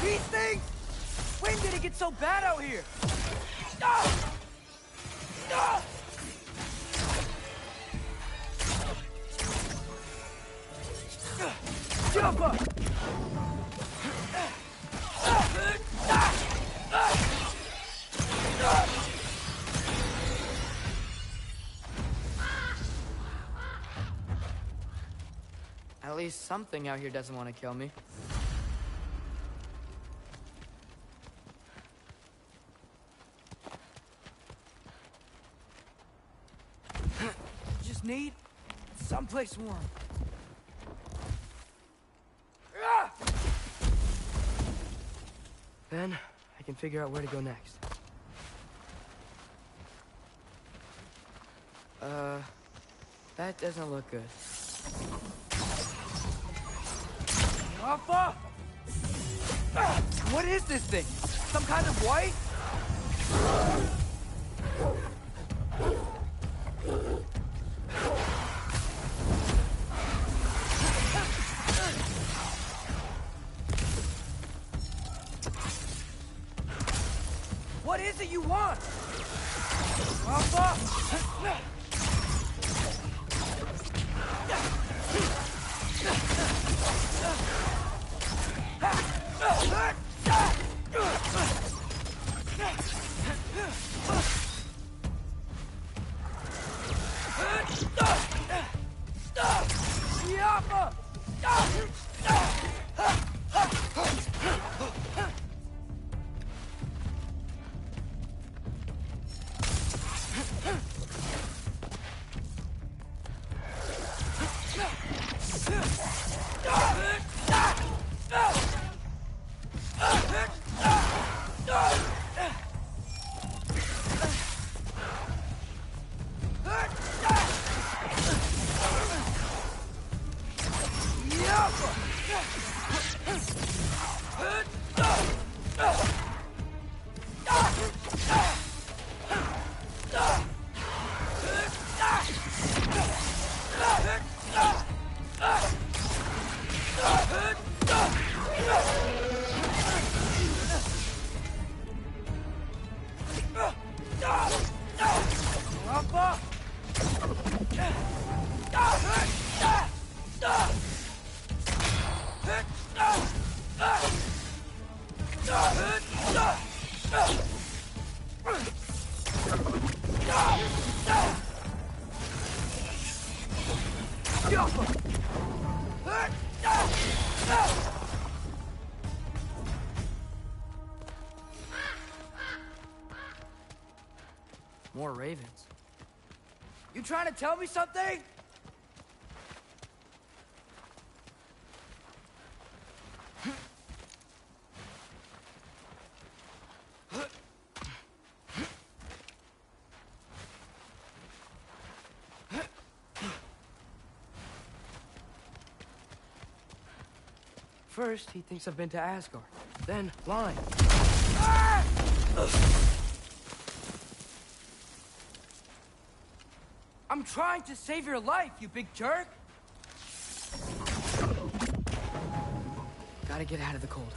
These things! When did it get so bad out here? Jump up! At least something out here doesn't want to kill me. Just need someplace warm. Then I can figure out where to go next. That doesn't look good. Alpha! What is this thing? Some kind of white? What is it you want? Alpha! More ravens. You trying to tell me something? First, he thinks I've been to Asgard. Then, lying. I'm trying to save your life, you big jerk! Gotta get out of the cold.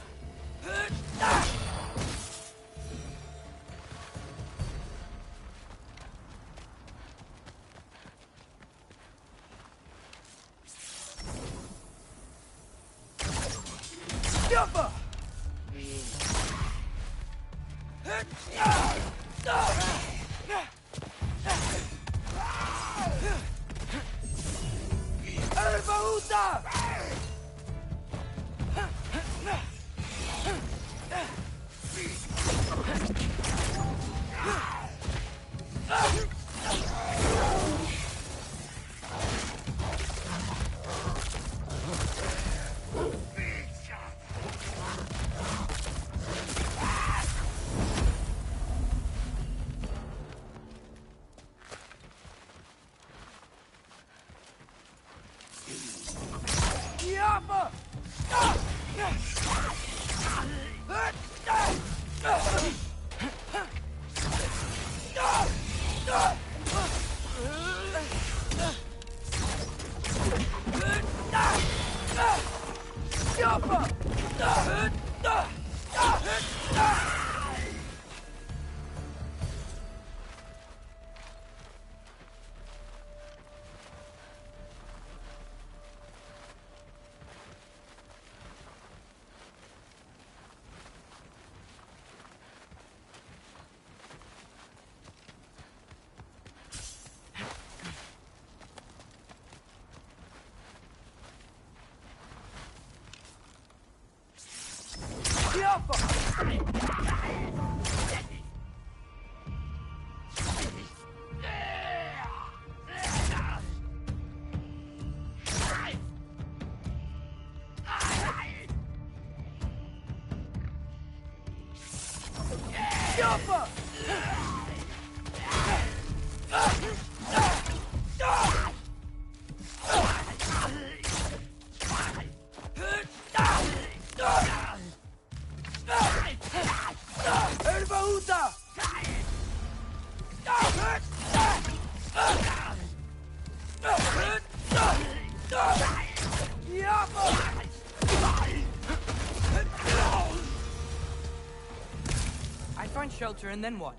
I find shelter, and then what?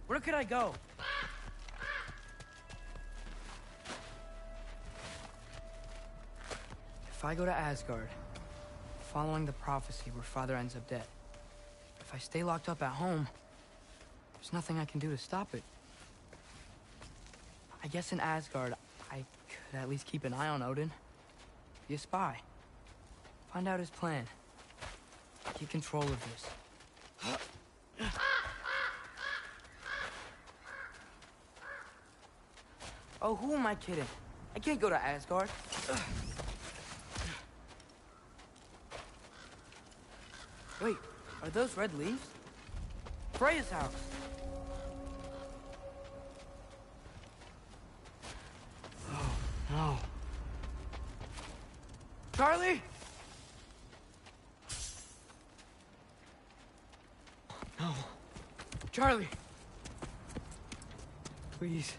Where could I go? If I go to Asgard, following the prophecy where Father ends up dead, if I stay locked up at home, there's nothing I can do to stop it. I guess in Asgard, I could at least keep an eye on Odin. Be a spy. Find out his plan. Get control of this. Oh, who am I kidding? I can't go to Asgard. Wait, are those red leaves? Freya's house. Oh, no. Charlie? No. Charlie. Please.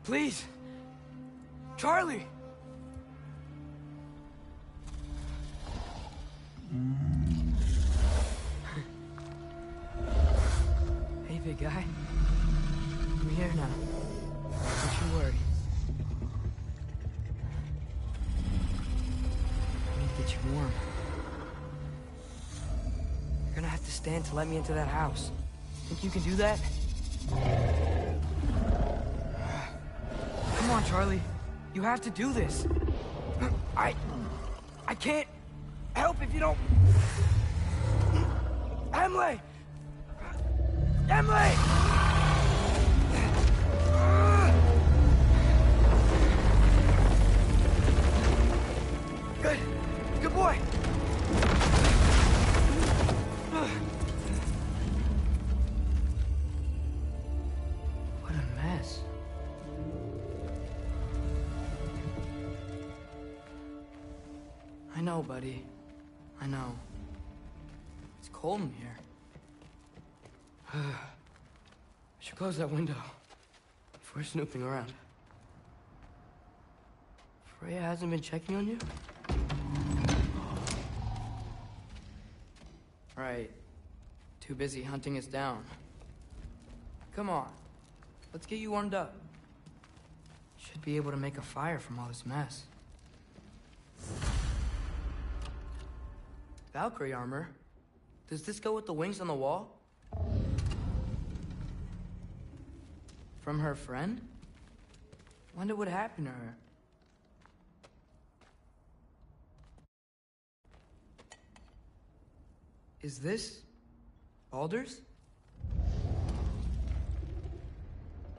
Please. Charlie. Hey, big guy. I'm here now. Don't you worry. I need to get you warm. You're gonna have to stand to let me into that house. Think you can do that? Come on, Charlie. You have to do this. I can't help if you don't... Emily! Emily! Good. Good boy. What a mess. I know, buddy. I know. It's cold in here. I should close that window if we're snooping around. Freya hasn't been checking on you? Right. Too busy hunting us down. Come on. Let's get you warmed up. Should be able to make a fire from all this mess. Valkyrie armor? Does this go with the wings on the wall? From her friend? Wonder what happened to her. Is this Baldur's?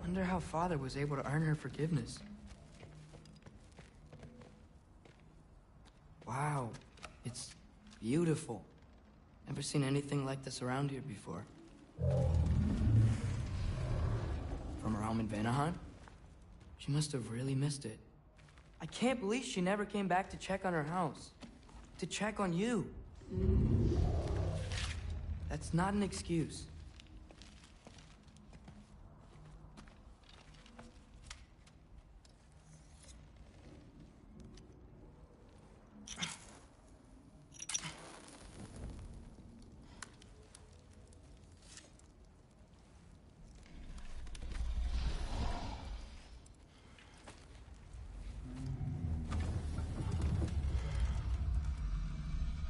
Wonder how Father was able to earn her forgiveness. Wow, it's beautiful. Never seen anything like this around here before. From her home in Vanaheim? She must have really missed it. I can't believe she never came back to check on her house. To check on you. That's not an excuse.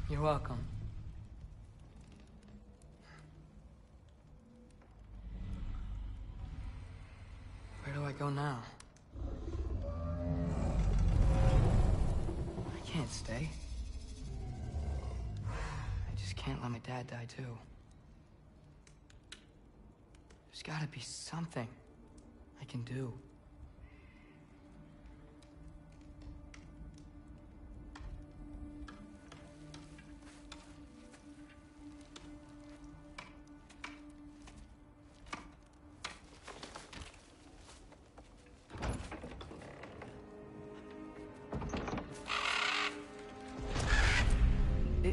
You're welcome. Where do I go now? I can't stay. I just can't let my dad die too. There's gotta be something I can do.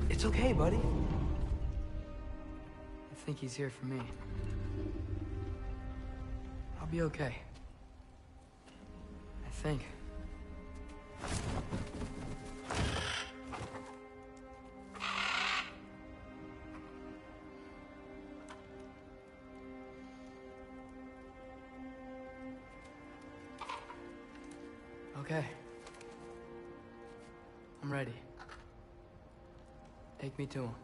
It's okay, buddy. I think he's here for me. I'll be okay. I think. Okay. I'm ready. Take me to him.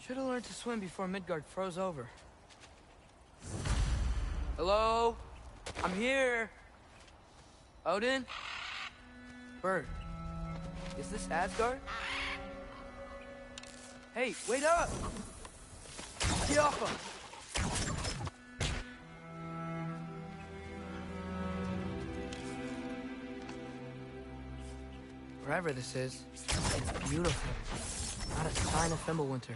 Should have learned to swim before Midgard froze over. Hello? I'm here. Odin? Bird. Is this Asgard? Hey, wait up! Get off him! Wherever this is, it's beautiful. Not a sign of Fimbulwinter.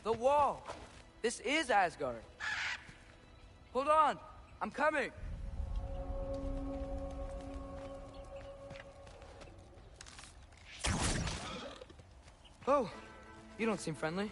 The wall! This is Asgard. Hold on! I'm coming! Oh, you don't seem friendly.